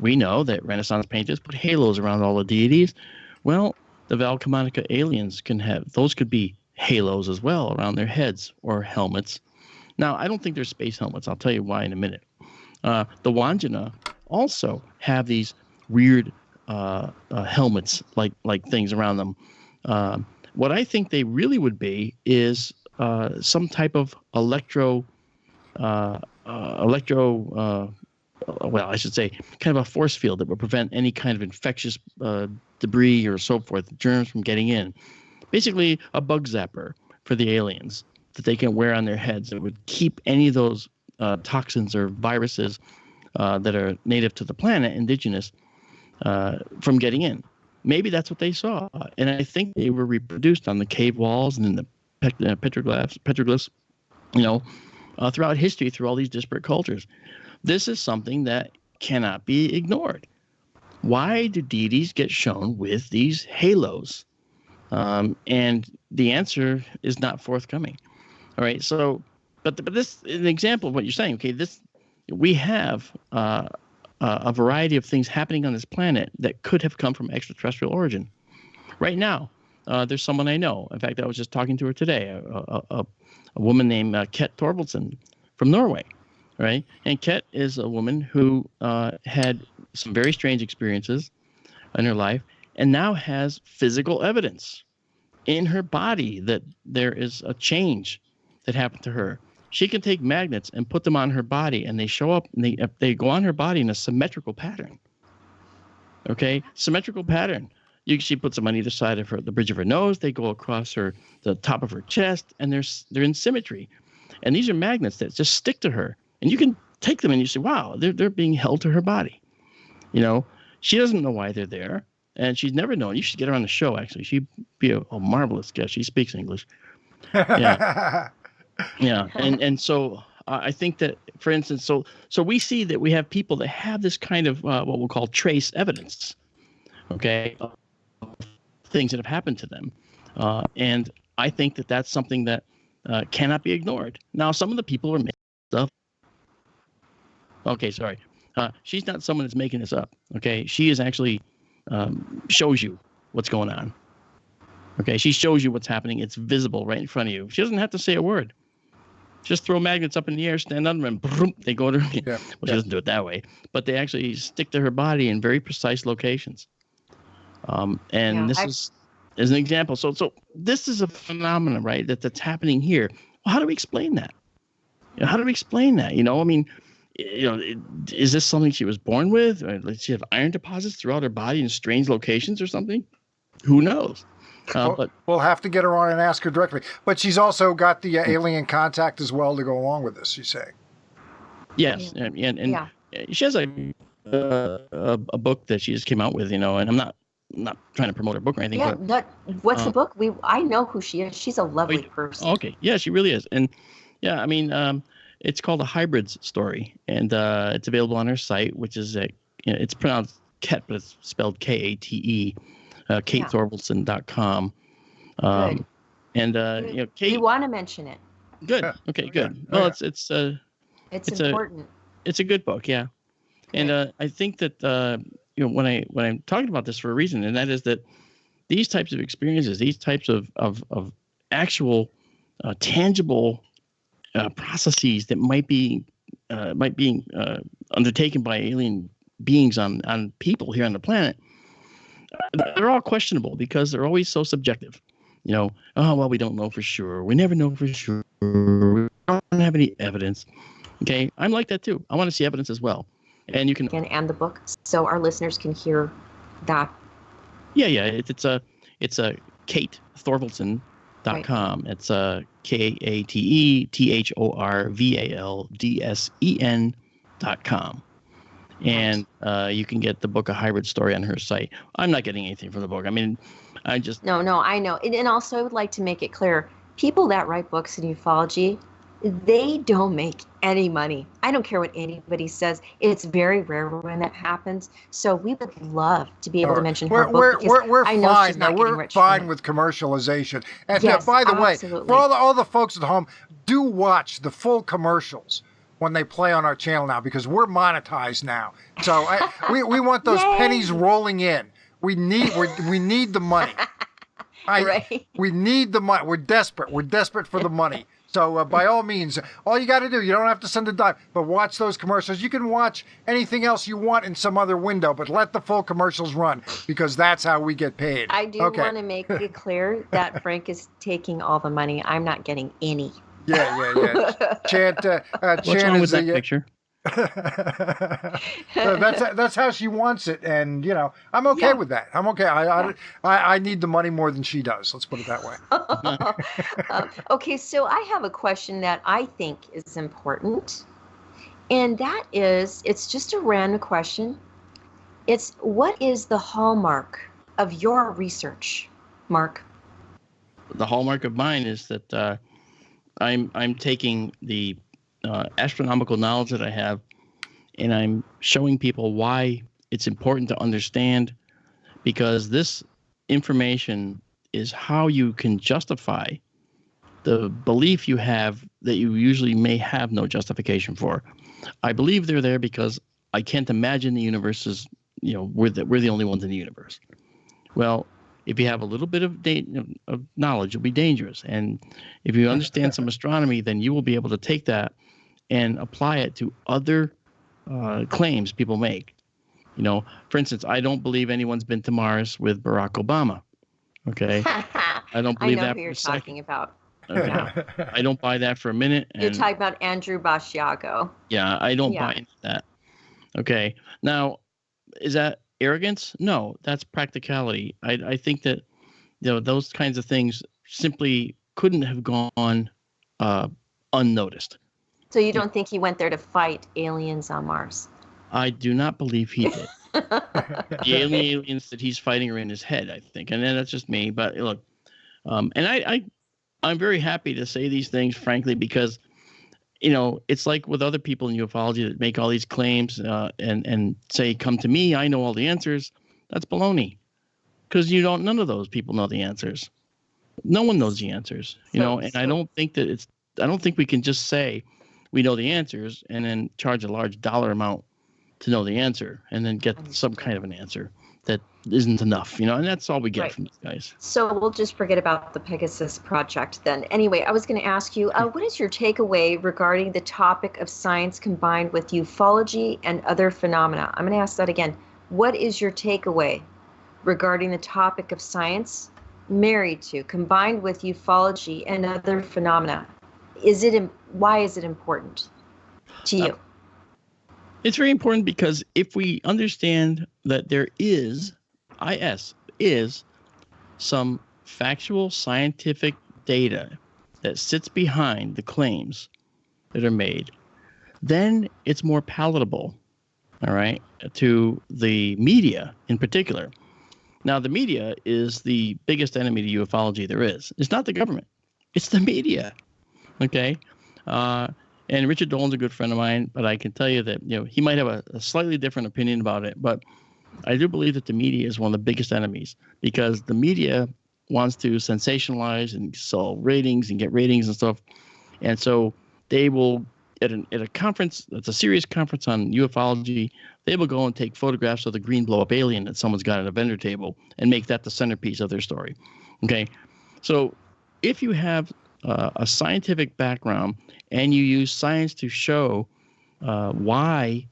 We know that Renaissance painters put halos around all the deities. Well, the Valcamonica aliens could be halos as well around their heads or helmets. Now, I don't think they're space helmets. I'll tell you why in a minute. The Wandjina also have these weird helmets like things around them. What I think they really would be is some type of I should say kind of a force field that would prevent any kind of infectious debris or so forth, germs from getting in. Basically a bug zapper for the aliens that they can wear on their heads that would keep any of those toxins or viruses that are native to the planet, indigenous, from getting in. Maybe that's what they saw. And I think they were reproduced on the cave walls and in the petroglyphs, throughout history, through all these disparate cultures. This is something that cannot be ignored. Why do deities get shown with these halos? And the answer is not forthcoming. All right. So, but this is an example of what you're saying. Okay, we have a variety of things happening on this planet that could have come from extraterrestrial origin. Right now, there's someone I know. In fact, I was just talking to her today, a woman named Ket Torvaldsen from Norway, right? And Ket is a woman who had some very strange experiences in her life and now has physical evidence in her body that there is a change that happened to her. She can take magnets and put them on her body, and they show up, and they go on her body in a symmetrical pattern. Okay, symmetrical pattern. She puts them on either side of the bridge of her nose. They go across the top of her chest, and they're in symmetry. And these are magnets that just stick to her, and you can take them and you say, wow, they're being held to her body. You know, she doesn't know why they're there, and she's never known. You should get her on the show. Actually, she'd be a marvelous guest. She speaks English. Yeah. Yeah, and so I think that, for instance, so we see that we have people that have this kind of what we'll call trace evidence, okay, of things that have happened to them, and I think that that's something that cannot be ignored. Now, some of the people are making stuff. Okay, sorry, she's not someone that's making this up. Okay, she is actually shows you what's going on. Okay, she shows you what's happening. It's visible right in front of you. She doesn't have to say a word. Just throw magnets up in the air, stand under them, boom, they go to her. Yeah, well, she doesn't do it that way, but they actually stick to her body in very precise locations. This is an example. So this is a phenomenon, right, that's happening here. Well, how do we explain that? How do we explain that? You know, I mean, is this something she was born with? Or does she have iron deposits throughout her body in strange locations or something? Who knows? But we'll have to get her on and ask her directly. But she's also got the alien contact as well to go along with this, she's saying. Yes, and she has a book that she just came out with, and I'm not trying to promote her book or anything. Yeah, but what's the book? I know who she is. She's a lovely person. Okay, yeah, she really is, and yeah, I mean, it's called A Hybrids Story, and it's available on her site, which is it's pronounced Ket, but it's spelled Kate. KateThorvaldsen.com. Good. And Kate, you want to mention it. Good. Okay, good. Well, it's important. It's a good book, yeah. And I think that when I'm talking about this for a reason, and that is that these types of experiences, these types of actual tangible processes that might be undertaken by alien beings on people here on the planet, they're all questionable because they're always so subjective. Oh, well, we don't know for sure. We never know for sure. We don't have any evidence. Okay, I'm like that too. I want to see evidence as well. And you can and the book, so our listeners can hear that. Yeah. It's a KateThorvaldsen.com. Right. It's KateThorvaldsen.com. And you can get the book A Hybrid Story on her site. I'm not getting anything from the book. I mean, I just... No, I know. And also I would like to make it clear, people that write books in ufology, they don't make any money. I don't care what anybody says. It's very rare when that happens. So we would love to be able to mention her book. We're fine. We're fine with commercialization. And yes, by the way, for all the folks at home, do watch the full commercials when they play on our channel now, because we're monetized now. So we want those pennies rolling in. We need the money. Right. We need the money. We're desperate. We're desperate for the money. So by all means, all you got to do, you don't have to send a dime, but watch those commercials. You can watch anything else you want in some other window, but let the full commercials run, because that's how we get paid. I do want to make it clear that Frank is taking all the money. I'm not getting any. Yeah. Chant. What's wrong with that picture? That's how she wants it, and I'm okay with that. I'm okay. I need the money more than she does. Let's put it that way. Okay, so I have a question that I think is important, and that is, it's just a random question. It's, what is the hallmark of your research, Mark? The hallmark of mine is that I'm taking the astronomical knowledge that I have, and I'm showing people why it's important to understand, because this information is how you can justify the belief you have that you usually may have no justification for. I believe they're there because I can't imagine the universe is, we're the only ones in the universe. Well, if you have a little bit of knowledge, you'll be dangerous. And if you understand some astronomy, then you will be able to take that and apply it to other claims people make. For instance, I don't believe anyone's been to Mars with Barack Obama. Okay, I don't believe I know that who for you're a second. talking about. Okay. I don't buy that for a minute. And, You're talking about Andrew Basiago. Yeah, I don't buy into that. Okay. Now, is that arrogance? No, that's practicality. I think that those kinds of things simply couldn't have gone unnoticed. So you don't think he went there to fight aliens on Mars? I do not believe he did. The aliens that he's fighting are in his head, I think, and then that's just me. But look, and I'm very happy to say these things, frankly, because it's like with other people in ufology that make all these claims and say, "Come to me, I know all the answers." That's baloney, because none of those people know the answers. No one knows the answers, and I don't think we can just say we know the answers and then charge a large dollar amount to know the answer and then get some kind of an answer that isn't enough, and that's all we get from these guys. So we'll just forget about the Pegasus project then. Anyway, I was going to ask you, what is your takeaway regarding the topic of science combined with ufology and other phenomena? I'm going to ask that again. What is your takeaway regarding the topic of science combined with ufology and other phenomena? Why is it important to you? It's very important because if we understand that there is some factual scientific data that sits behind the claims that are made, then it's more palatable, all right, to the media in particular. Now, the media is the biggest enemy to ufology there is. It's not the government. It's the media, okay? And Richard Dolan's a good friend of mine, but I can tell you that he might have a slightly different opinion about it. But I do believe that the media is one of the biggest enemies because the media wants to sensationalize and sell ratings and get ratings and stuff. And so they will, at a conference, that's a serious conference on ufology, they will go and take photographs of the green blow-up alien that someone's got at a vendor table and make that the centerpiece of their story. Okay, so if you have a scientific background and you use science to show why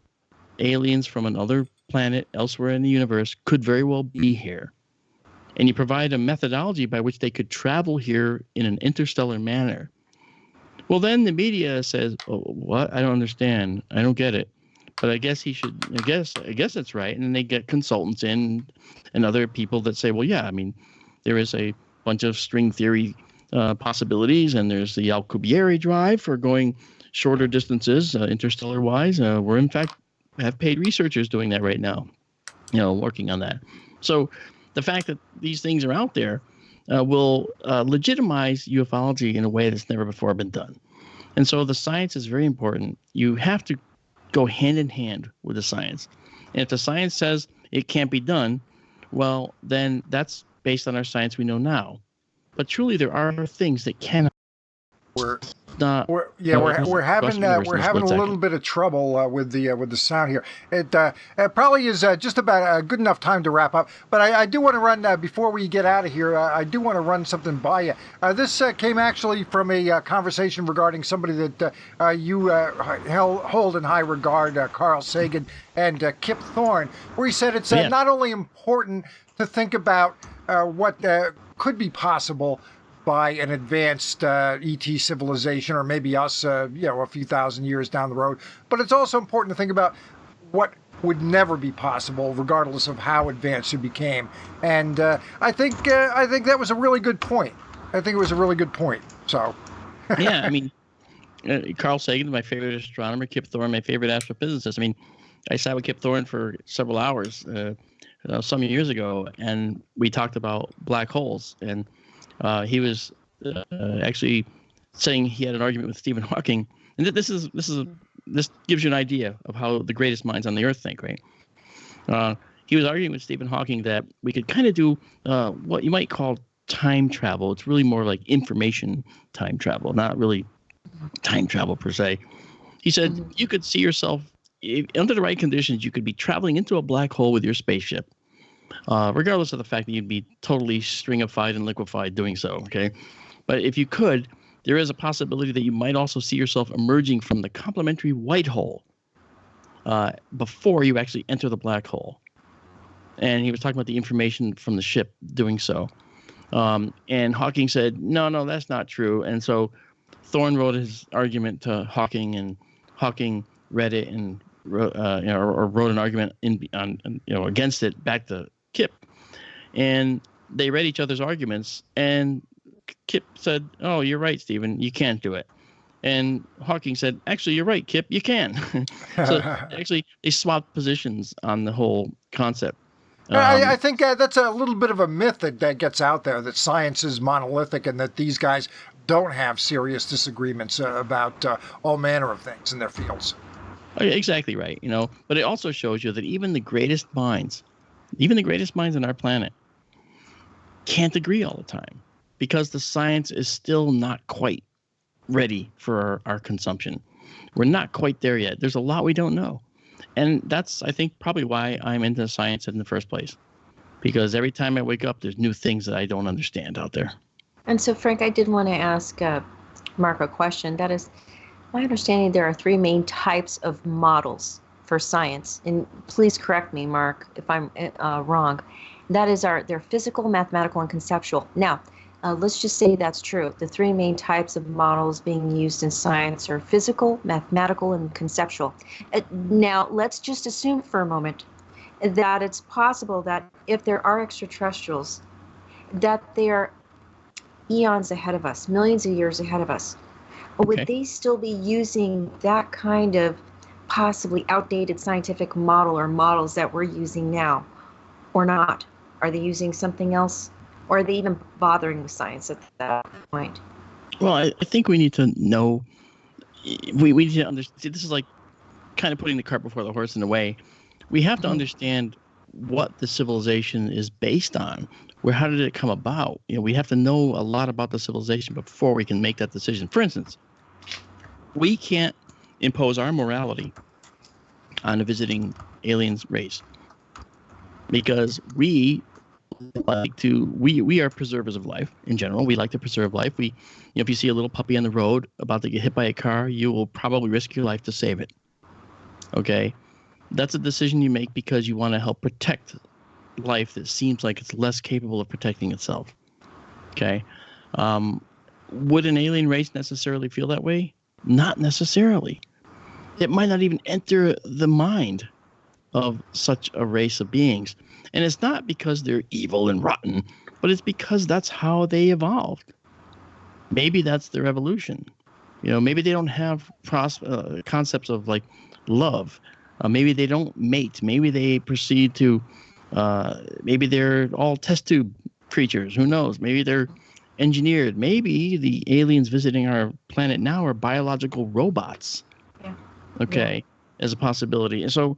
aliens from another planet elsewhere in the universe could very well be here, and you provide a methodology by which they could travel here in an interstellar manner, well, then the media says, "Oh, what? I don't understand. I don't get it. But I guess he should. I guess that's right." And then they get consultants in and other people that say, "Well, yeah. I mean, there is a bunch of string theory possibilities, and there's the Alcubierre drive for going shorter distances, interstellar wise. We're in fact have paid researchers doing that right now, working on that. So the fact that these things are out there will legitimize ufology in a way that's never before been done. And so the science is very important. You have to go hand in hand with the science. And if the science says it can't be done, well, then that's based on our science we know now. But truly, there are things that cannot. We're having a little bit of trouble with the sound here. It probably is just about a good enough time to wrap up. But I do want to run before we get out of here. I do want to run something by you. This came actually from a conversation regarding somebody that you hold in high regard, Carl Sagan and Kip Thorne, where he said it's not only important to think about what could be possible by an advanced ET civilization, or maybe us, a few thousand years down the road. But it's also important to think about what would never be possible, regardless of how advanced it became. And I think that was a really good point. I think it was a really good point. So, yeah, I mean, Carl Sagan, my favorite astronomer, Kip Thorne, my favorite astrophysicist. I mean, I sat with Kip Thorne for several hours some years ago, and we talked about black holes. And he was actually saying he had an argument with Stephen Hawking, and this gives you an idea of how the greatest minds on the earth think, right? He was arguing with Stephen Hawking that we could kind of do what you might call time travel. It's really more like information time travel, not really time travel per se. He said you could see yourself under the right conditions. You could be traveling into a black hole with your spaceship, regardless of the fact that you'd be totally stringified and liquefied doing so. Okay, but if you could, there is a possibility that you might also see yourself emerging from the complementary white hole before you actually enter the black hole. And he was talking about the information from the ship doing so. And Hawking said, no, that's not true. And so Thorne wrote his argument to Hawking, and Hawking read it and wrote an argument against it back to Kip. And they read each other's arguments, and Kip said, "Oh, you're right, Stephen. You can't do it." And Hawking said, "Actually, you're right, Kip. You can." So actually, they swapped positions on the whole concept. I think that's a little bit of a myth that gets out there, that science is monolithic and that these guys don't have serious disagreements about all manner of things in their fields. Exactly right. But it also shows you that even the greatest minds on our planet can't agree all the time, because the science is still not quite ready for our consumption. We're not quite there yet. There's a lot we don't know. And that's, I think, probably why I'm into science in the first place. Because every time I wake up, there's new things that I don't understand out there. And so, Frank, I did want to ask Mark a question. That is, my understanding, there are three main types of models for science. And please correct me, Mark, if I'm wrong. That is, they're physical, mathematical, and conceptual. Now, let's just say that's true. The three main types of models being used in science are physical, mathematical, and conceptual. Now, let's just assume for a moment that it's possible that if there are extraterrestrials, that they are eons ahead of us, millions of years ahead of us. Would they still be using that kind of possibly outdated scientific model or models that we're using now, or not? Are they using something else? Or are they even bothering with science at that point? Well, I think we need to know. We need to understand. This is like kind of putting the cart before the horse in a way. We have to understand what the civilization is based on. How did it come about? We have to know a lot about the civilization before we can make that decision. For instance, we can't impose our morality on a visiting aliens race, because we are preservers of life in general. We like to preserve life. If you see a little puppy on the road about to get hit by a car, you will probably risk your life to save it. Okay, that's a decision you make because you want to help protect life that seems like it's less capable of protecting itself. Okay, would an alien race necessarily feel that way? Not necessarily. It might not even enter the mind of such a race of beings. And it's not because they're evil and rotten, but it's because that's how they evolved. Maybe that's their evolution. Maybe they don't have concepts of like love. Maybe they don't mate. Maybe they proceed to, maybe they're all test tube creatures. Who knows? Maybe they're engineered. Maybe the aliens visiting our planet now are biological robots. Yeah. Okay, as a possibility. And so,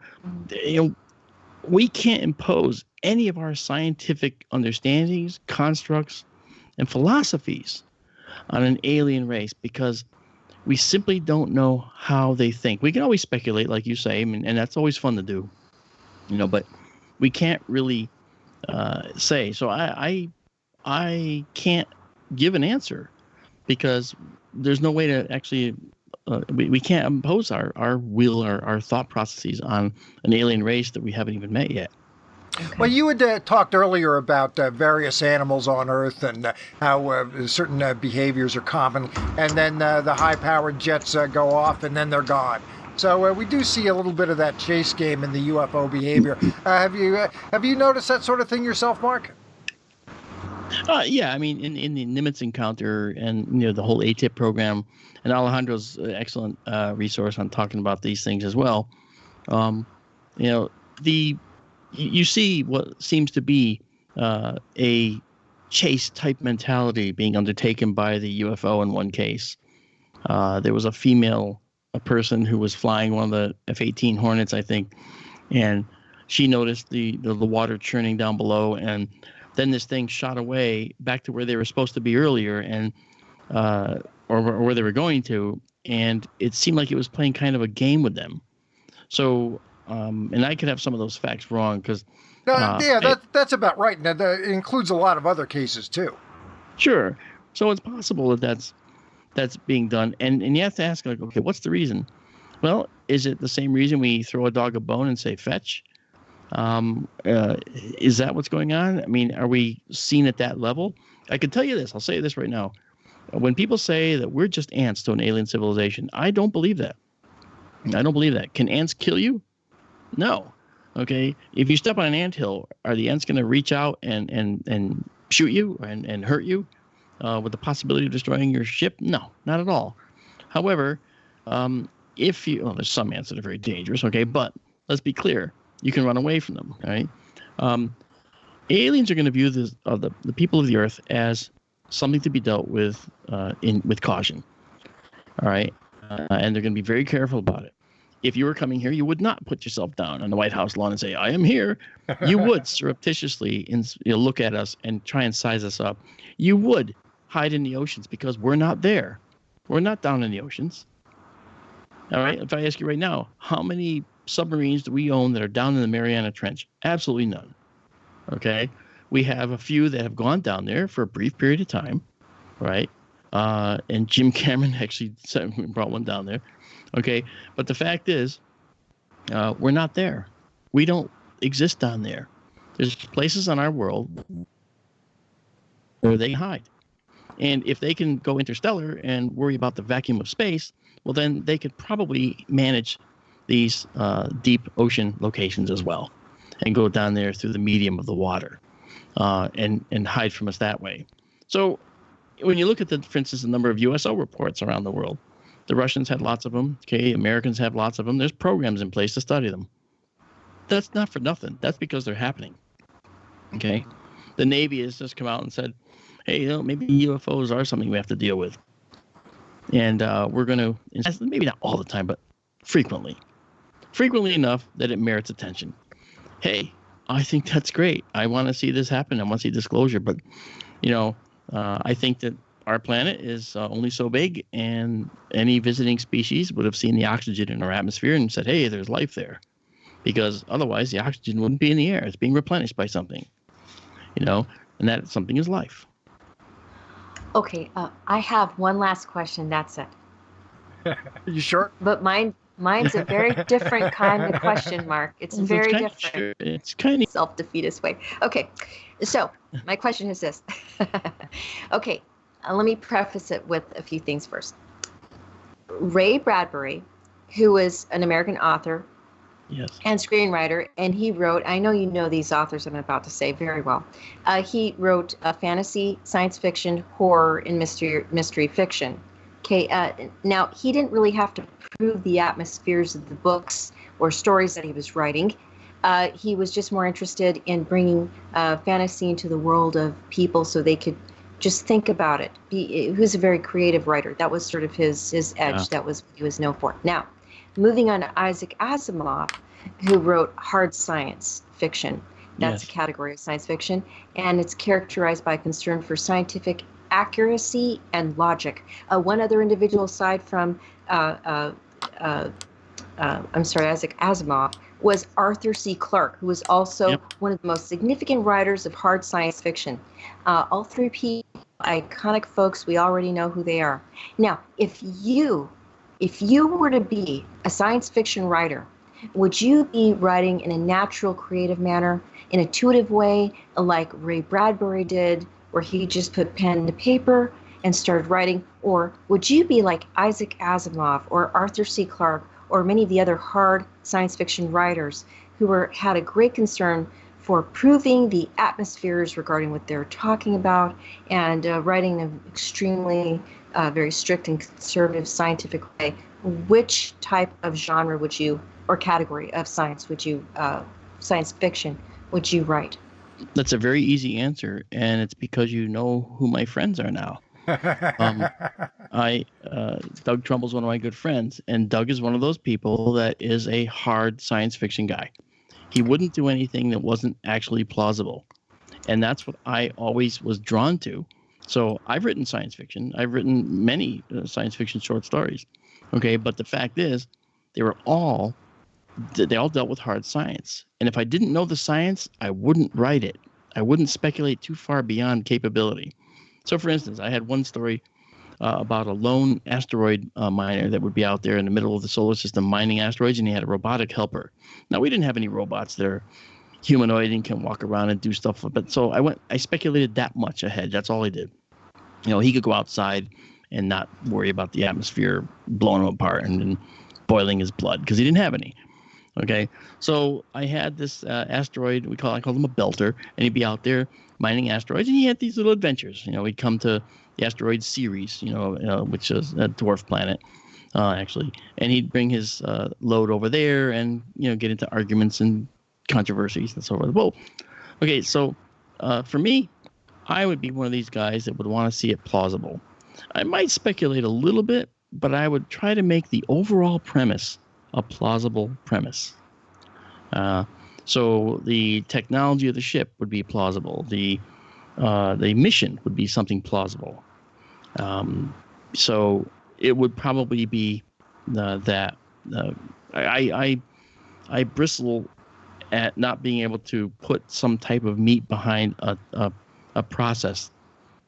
we can't impose any of our scientific understandings, constructs, and philosophies on an alien race, because we simply don't know how they think. We can always speculate, like you say, and that's always fun to do, but we can't really say. So I can't give an answer, because there's no way to actually we can't impose our will or our thought processes on an alien race that we haven't even met yet. Okay. Well, you had talked earlier about various animals on Earth and how certain behaviors are common, and then the high-powered jets go off and then they're gone. So we do see a little bit of that chase game in the UFO behavior. Have you noticed that sort of thing yourself, Mark? Yeah, I mean, in the Nimitz encounter and the whole ATIP program, and Alejandro's excellent resource on talking about these things as well. You see what seems to be a chase type mentality being undertaken by the UFO in one case. There was a person who was flying one of the F-18 Hornets, I think, and she noticed the water churning down below, and then this thing shot away back to where they were supposed to be earlier, and or where they were going to, and it seemed like it was playing kind of a game with them. So, and I could have some of those facts wrong because. That's about right. Now, that includes a lot of other cases too. Sure. So it's possible that that's being done, and you have to ask, like, okay, what's the reason? Well, is it the same reason we throw a dog a bone and say fetch? Is that what's going on? I mean, are we seen at that level? I can tell you this. I'll say this right now. When people say that we're just ants to an alien civilization, I don't believe that. I don't believe that. Can ants kill you? No. Okay. If you step on an anthill, are the ants going to reach out and shoot you and hurt you with the possibility of destroying your ship? No, not at all. However, there's some ants that are very dangerous. Okay. But let's be clear. You can run away from them. Right. Aliens are going to view the people of the earth as something to be dealt with with caution. All right. And they're going to be very careful about it. If you were coming here, you would not put yourself down on the White House lawn and say, I am here. You would surreptitiously look at us and try and size us up. You would hide in the oceans because we're not there. We're not down in the oceans. All right. If I ask you right now, how many submarines do we own that are down in the Mariana Trench? Absolutely none. Okay. We have a few that have gone down there for a brief period of time. Right. And Jim Cameron actually brought one down there. Okay. But the fact is, we're not there. We don't exist down there. There's places on our world where they hide. And if they can go interstellar and worry about the vacuum of space, well, then they could probably manage these deep ocean locations as well and go down there through the medium of the water and hide from us that way. So when you look at for instance, the number of USO reports around the world, the Russians had lots of them. Okay, Americans have lots of them. There's programs in place to study them. That's not for nothing. That's because they're happening. Okay, the Navy has just come out and said, hey, maybe UFOs are something we have to deal with. And we're going to, maybe not all the time, but frequently enough that it merits attention. Hey, I think that's great. I want to see this happen. I want to see disclosure. But, I think that our planet is only so big, and any visiting species would have seen the oxygen in our atmosphere and said, hey, there's life there. Because otherwise the oxygen wouldn't be in the air. It's being replenished by something, and that something is life. Okay, I have one last question. That's it. You sure? But mine's a very different kind of question, Mark. It's very different. It's kind of self-defeatist way. Okay, so my question is this. Okay, let me preface it with a few things first. Ray Bradbury, who was an American author, yes, and screenwriter, and he wrote, I know you know these authors I'm about to say very well. He wrote fantasy, science fiction, horror, and mystery fiction. Okay, now he didn't really have to prove the atmospheres of the books or stories that he was writing. He was just more interested in bringing fantasy into the world of people so they could just think about it. He was a very creative writer. That was sort of his edge. Yeah. That was what he was known for. Now, moving on to Isaac Asimov, who wrote hard science fiction. That's a category of science fiction, and it's characterized by concern for scientific accuracy and logic. One other individual aside from Isaac Asimov was Arthur C. Clarke, who was also one of the most significant writers of hard science fiction. All three people, iconic folks, we already know who they are. Now, if you were to be a science fiction writer, would you be writing in a natural, creative manner, an intuitive way, like Ray Bradbury did, where he just put pen to paper and started writing? Or would you be like Isaac Asimov or Arthur C. Clarke or many of the other hard science fiction writers who had a great concern for proving the atmospheres regarding what they're talking about and writing in an extremely very strict and conservative scientific way? Which type of genre would you, or category of science fiction would you write? That's a very easy answer, and it's because you know who my friends are now. Doug Trumbull's one of my good friends, and Doug is one of those people that is a hard science fiction guy. He wouldn't do anything that wasn't actually plausible. And that's what I always was drawn to. So I've written science fiction. I've written many science fiction short stories. Okay, but the fact is, they all dealt with hard science. And if I didn't know the science, I wouldn't write it. I wouldn't speculate too far beyond capability. So, for instance, I had one story about a lone asteroid miner that would be out there in the middle of the solar system mining asteroids, and he had a robotic helper. Now, we didn't have any robots that are humanoid and can walk around and do stuff. But so I speculated that much ahead. That's all I did. He could go outside and not worry about the atmosphere blowing him apart and boiling his blood because he didn't have any. Okay, so I had this asteroid. I called him a belter, and he'd be out there mining asteroids, and he had these little adventures. He'd come to the asteroid Ceres, which is a dwarf planet, actually, and he'd bring his load over there, and get into arguments and controversies and so forth. Well, okay, so for me, I would be one of these guys that would want to see it plausible. I might speculate a little bit, but I would try to make the overall premise a plausible premise. So the technology of the ship would be plausible. The mission would be something plausible. So it would probably be that I bristle at not being able to put some type of meat behind a process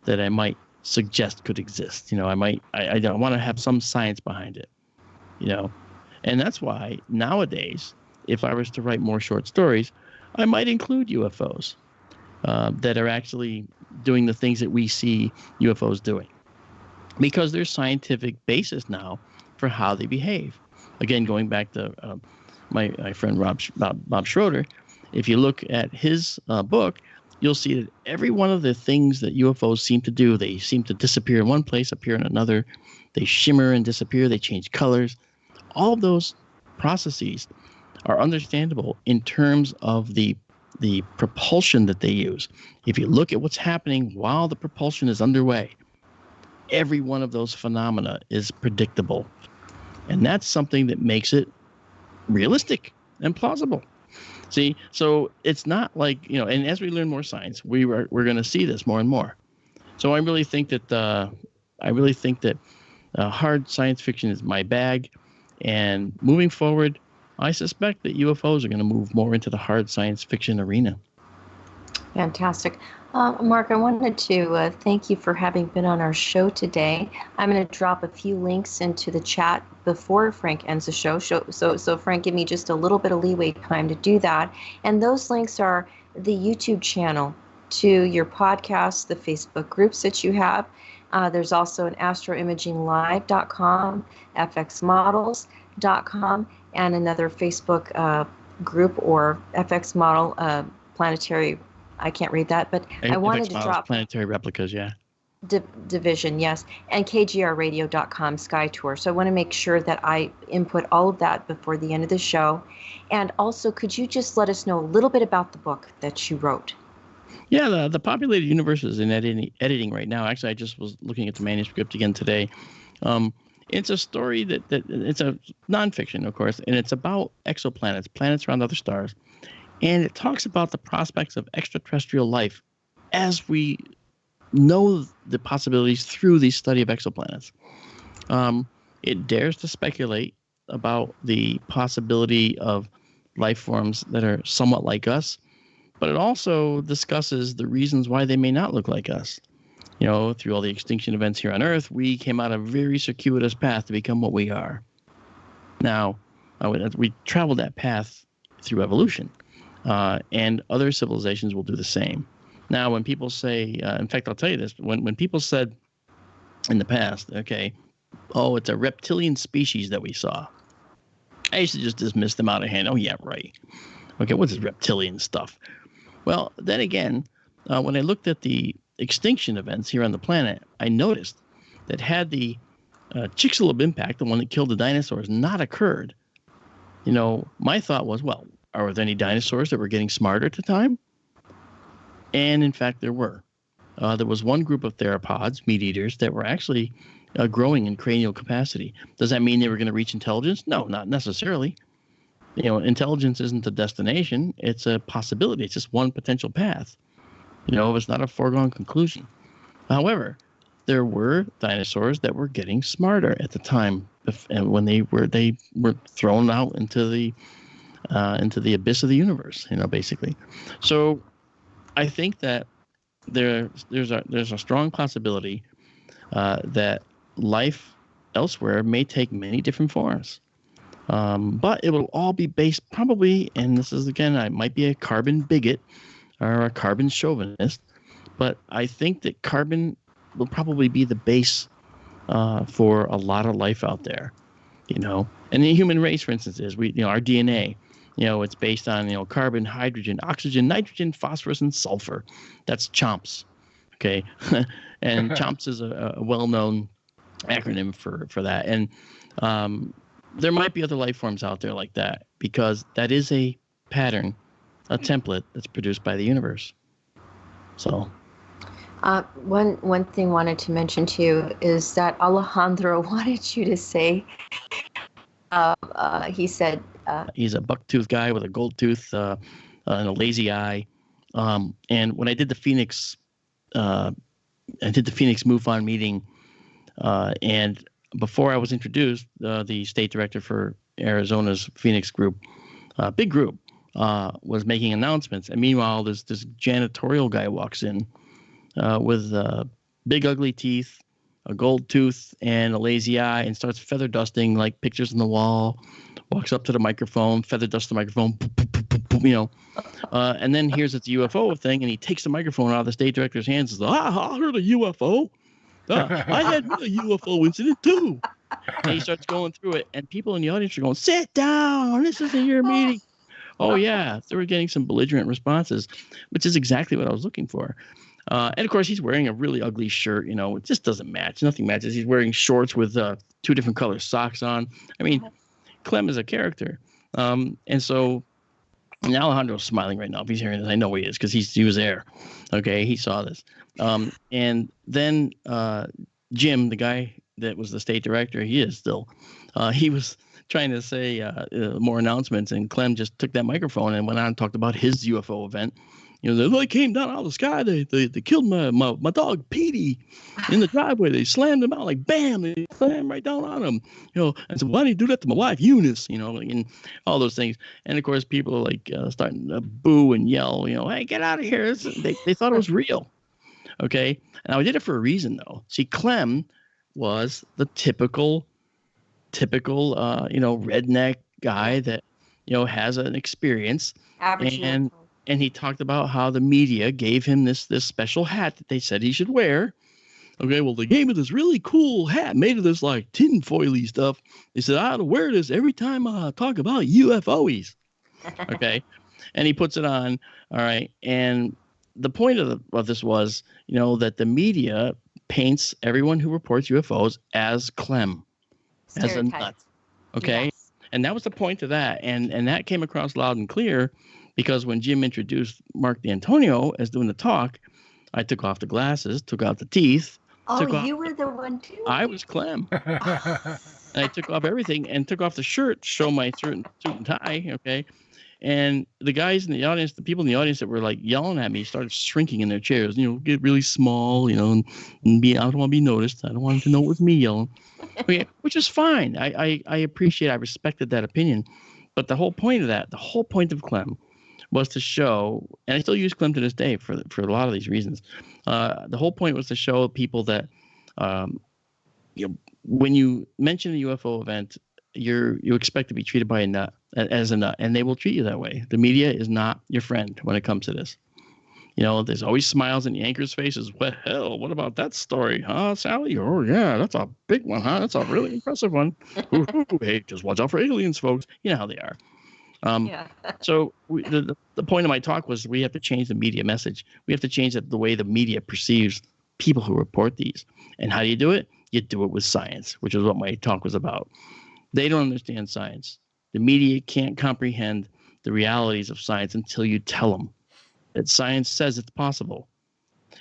that I might suggest could exist. I don't want to have some science behind it. And that's why nowadays, if I was to write more short stories, I might include UFOs that are actually doing the things that we see UFOs doing, because there's scientific basis now for how they behave. Again, going back to my friend Bob Schroeder, if you look at his book, you'll see that every one of the things that UFOs seem to do, they seem to disappear in one place, appear in another. They shimmer and disappear. They change colors. All of those processes are understandable in terms of the propulsion that they use. If you look at what's happening while the propulsion is underway, every one of those phenomena is predictable. And that's something that makes it realistic and plausible. See, so it's not like, and as we learn more science, we're going to see this more and more. So I really think that hard science fiction is my bag. And moving forward, I suspect that UFOs are going to move more into the hard science fiction arena. Fantastic. Mark, I wanted to thank you for having been on our show today. I'm going to drop a few links into the chat before Frank ends the show. So Frank, give me just a little bit of leeway time to do that. And those links are the YouTube channel to your podcast, the Facebook groups that you have. There's also an astroimaginglive.com, fxmodels.com, and another Facebook group or FX model planetary. I can't read that, but I wanted to drop planetary replicas, yeah. Division, yes, and kgrradio.com, SkyTour. So I want to make sure that I input all of that before the end of the show. And also, could you just let us know a little bit about the book that you wrote? Yeah, the Populated Universe is in editing right now. Actually, I just was looking at the manuscript again today. It's a story that it's a nonfiction, of course, and it's about exoplanets, planets around other stars. And it talks about the prospects of extraterrestrial life as we know the possibilities through the study of exoplanets. It dares to speculate about the possibility of life forms that are somewhat like us, but it also discusses the reasons why they may not look like us. Through all the extinction events here on Earth, we came out a very circuitous path to become what we are. Now, we traveled that path through evolution. And other civilizations will do the same. Now, when people say, in fact, I'll tell you this, when people said in the past, okay, oh, it's a reptilian species that we saw, I used to just dismiss them out of hand. Oh, yeah, right. Okay, what's this reptilian stuff? Well, then again, when I looked at the extinction events here on the planet, I noticed that had the Chicxulub impact, the one that killed the dinosaurs, not occurred, my thought was, well, are there any dinosaurs that were getting smarter at the time? And in fact, there were. There was one group of theropods, meat eaters, that were actually growing in cranial capacity. Does that mean they were going to reach intelligence? No, not necessarily. Intelligence isn't a destination. It's a possibility. It's just one potential path. It's not a foregone conclusion. However, there were dinosaurs that were getting smarter at the time, and when they were thrown out into the abyss of the universe, basically. So I think that there's a strong possibility that life elsewhere may take many different forms. But it will all be based probably, and this is again, I might be a carbon bigot or a carbon chauvinist, but I think that carbon will probably be the base for a lot of life out there, And the human race, for instance, is our DNA. It's based on carbon, hydrogen, oxygen, nitrogen, phosphorus, and sulfur. That's CHOMPS. Okay, and CHOMPS is a well-known acronym for that. And there might be other life forms out there like that, because that is a pattern, a template that's produced by the universe. So one thing I wanted to mention to you is that Alejandro wanted you to say, he said, he's a buck-toothed guy with a gold tooth and a lazy eye. And when I did the Phoenix MUFON meeting, and before I was introduced, the state director for Arizona's Phoenix group, big group, was making announcements. And meanwhile, this janitorial guy walks in with big ugly teeth, a gold tooth, and a lazy eye, and starts feather dusting like pictures on the wall. Walks up to the microphone, feather dusts the microphone, and then hears it's a UFO thing, and he takes the microphone out of the state director's hands and says, I heard a UFO. I had a UFO incident too. And he starts going through it, and people in the audience are going, sit down, this isn't your meeting. Oh, yeah, they were getting some belligerent responses, which is exactly what I was looking for. And, of course, he's wearing a really ugly shirt. It just doesn't match. Nothing matches. He's wearing shorts with 2 different color socks on. I mean, Clem is a character. And so and Alejandro's smiling right now. If he's hearing this, I know he is, because he was there. Okay, he saw this. And then Jim, the guy that was the state director, he is still. He was trying to say more announcements, and Clem just took that microphone and went on and talked about his UFO event. They came down out of the sky. They killed my dog Petey in the driveway. They slammed him out, like bam. They slammed right down on him. I said, why did you do that to my wife Eunice? And all those things. And of course, people are like starting to boo and yell. Hey, get out of here! They thought it was real. Okay, and I did it for a reason though. See, Clem was the typical redneck guy that has an experience. Average. And he talked about how the media gave him this special hat that they said he should wear. Okay, well, they gave me this really cool hat made of this like tinfoily stuff. They said I ought to wear this every time I talk about UFOs. Okay, and he puts it on. All right, and the point of this was, that the media paints everyone who reports UFOs as Clem, as a nut. Okay, yes. And that was the point of that, and that came across loud and clear. Because when Jim introduced Marc Dantonio as doing the talk, I took off the glasses, took out the teeth. Oh, you were the one too? I was Clem. And I took off everything and took off the shirt to show my suit and tie, okay? And the guys in the audience, the people in the audience that were like yelling at me started shrinking in their chairs, get really small, and I don't want to be noticed. I don't want them to know it was me yelling. Okay, which is fine. I respected that opinion. But the whole point of Clem was to show, and I still use Clem to this day for a lot of these reasons. The whole point was to show people that, when you mention a UFO event, you expect to be treated as a nut, and they will treat you that way. The media is not your friend when it comes to this. There's always smiles in the anchor's faces. Well, hell, what about that story, huh, Sally? Oh, yeah, that's a big one, huh? That's a really impressive one. Ooh, hey, just watch out for aliens, folks. You know how they are. So the point of my talk was we have to change the media message. We have to change the way the media perceives people who report these. And how do you do it? You do it with science, which is what my talk was about. They don't understand science. The media can't comprehend the realities of science until you tell them that science says it's possible.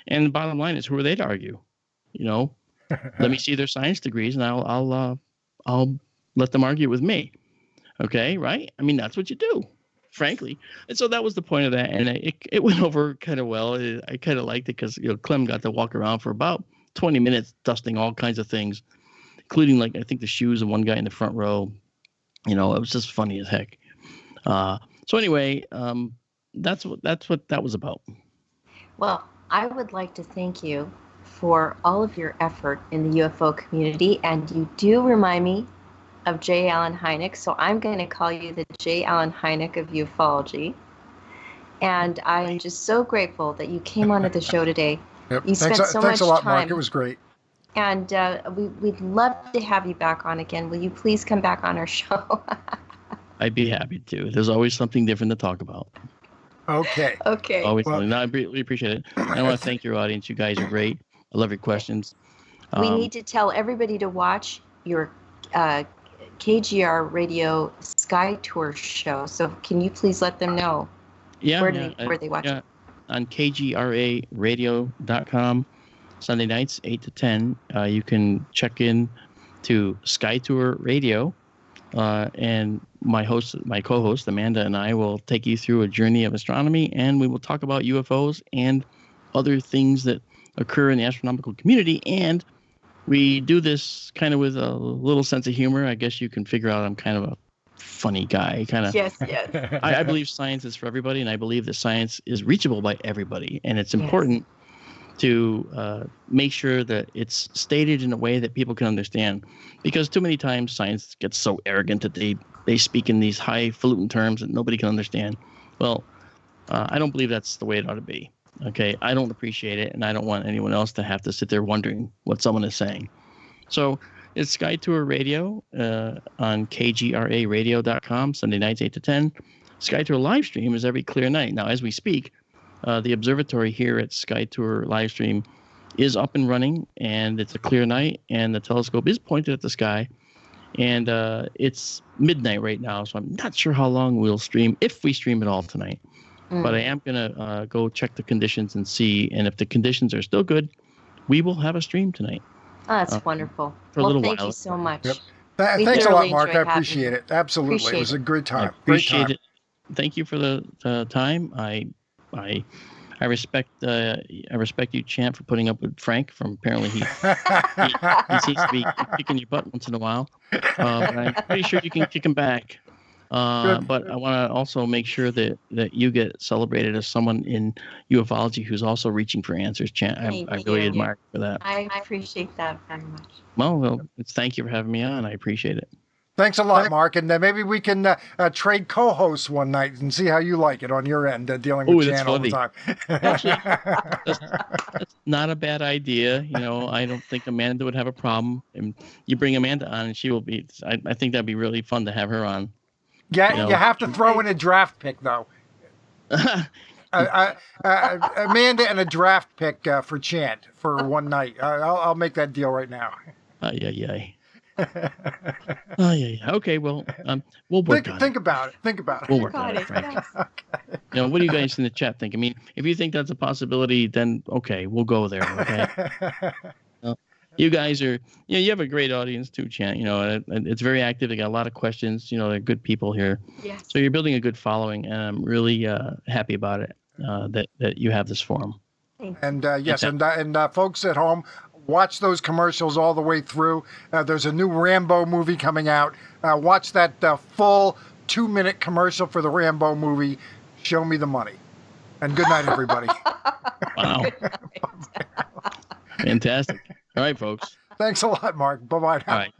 And the bottom line is, who are they to argue? Let me see their science degrees, and I'll let them argue with me. Okay, right? I mean, that's what you do. frankly. And so that was the point of that, and it went over kind of well. I kind of liked it because Clem got to walk around for about 20 minutes, dusting all kinds of things, including like I think the shoes of one guy in the front row. It was just funny as heck. So anyway, that's what that was about. Well, I would like to thank you for all of your effort in the UFO community, and you do remind me of J. Allen Hynek, so I'm going to call you the J. Allen Hynek of ufology. And I am just so grateful that you came onto the show today. Yep. You spent so much thanks a lot, time. Mark. It was great. And we'd love to have you back on again. Will you please come back on our show? I'd be happy to. There's always something different to talk about. Okay. Always. Well, No, I really appreciate it. I want to thank your audience. You guys are great. I love your questions. We need to tell everybody to watch your KGR Radio SkyTour show. So can you please let them know where they watch it? On kgraradio.com, Sunday nights, 8 to 10. You can check in to SkyTour Radio. And my co-host, Amanda, and I will take you through a journey of astronomy, and we will talk about UFOs and other things that occur in the astronomical community. And we do this kind of with a little sense of humor. I guess you can figure out I'm kind of a funny guy. Yes. I believe science is for everybody, and I believe that science is reachable by everybody. And it's important to make sure that it's stated in a way that people can understand. Because too many times science gets so arrogant that they speak in these highfalutin terms that nobody can understand. Well, I don't believe that's the way it ought to be. Okay, I don't appreciate it, and I don't want anyone else to have to sit there wondering what someone is saying. So it's SkyTour Radio on kgraradio.com, Sunday nights 8 to 10. SkyTour live stream is every clear night. Now, as we speak, the observatory here at SkyTour Livestream is up and running, and it's a clear night, and the telescope is pointed at the sky, and it's midnight right now, so I'm not sure how long we'll stream, if we stream at all tonight. But I am going to go check the conditions and see, and if the conditions are still good, we will have a stream tonight. Oh, that's wonderful. For a little thank while. you so much. Yep. Thanks a lot, Mark. I appreciate it. Absolutely. It was a good time. I appreciate it. Thank you for the time. I respect you, Chant, for putting up with Frank. From apparently he seems to be kicking your butt once in a while. But I'm pretty sure you can kick him back. But I want to also make sure that you get celebrated as someone in ufology who's also reaching for answers, Chant. I really admire you for that. I appreciate that very much. Well, thank you for having me on. I appreciate it. Thanks a lot, Mark. And maybe we can trade co-hosts one night and see how you like it on your end, dealing with Chant all the time. Actually, that's not a bad idea. I don't think Amanda would have a problem. And you bring Amanda on, and she will be. I think that'd be really fun to have her on. Yeah, you have to throw in a draft pick, though. Amanda and a draft pick for Chant for one night. I'll make that deal right now. Yeah. Okay, well, we'll work on it. Think about it. We'll work on it, Frank. Okay. What do you guys in the chat think? I mean, if you think that's a possibility, then okay, we'll go there. Okay. You guys are, you have a great audience too, Chant. It's very active. They got a lot of questions. They're good people here. Yes. So you're building a good following, and I'm really happy about it. That you have this forum. And yes, and folks at home, watch those commercials all the way through. There's a new Rambo movie coming out. Watch that full 2-minute commercial for the Rambo movie. Show me the money. And good night, everybody. Wow. Fantastic. All right, folks. Thanks a lot, Mark. Bye-bye now. All right.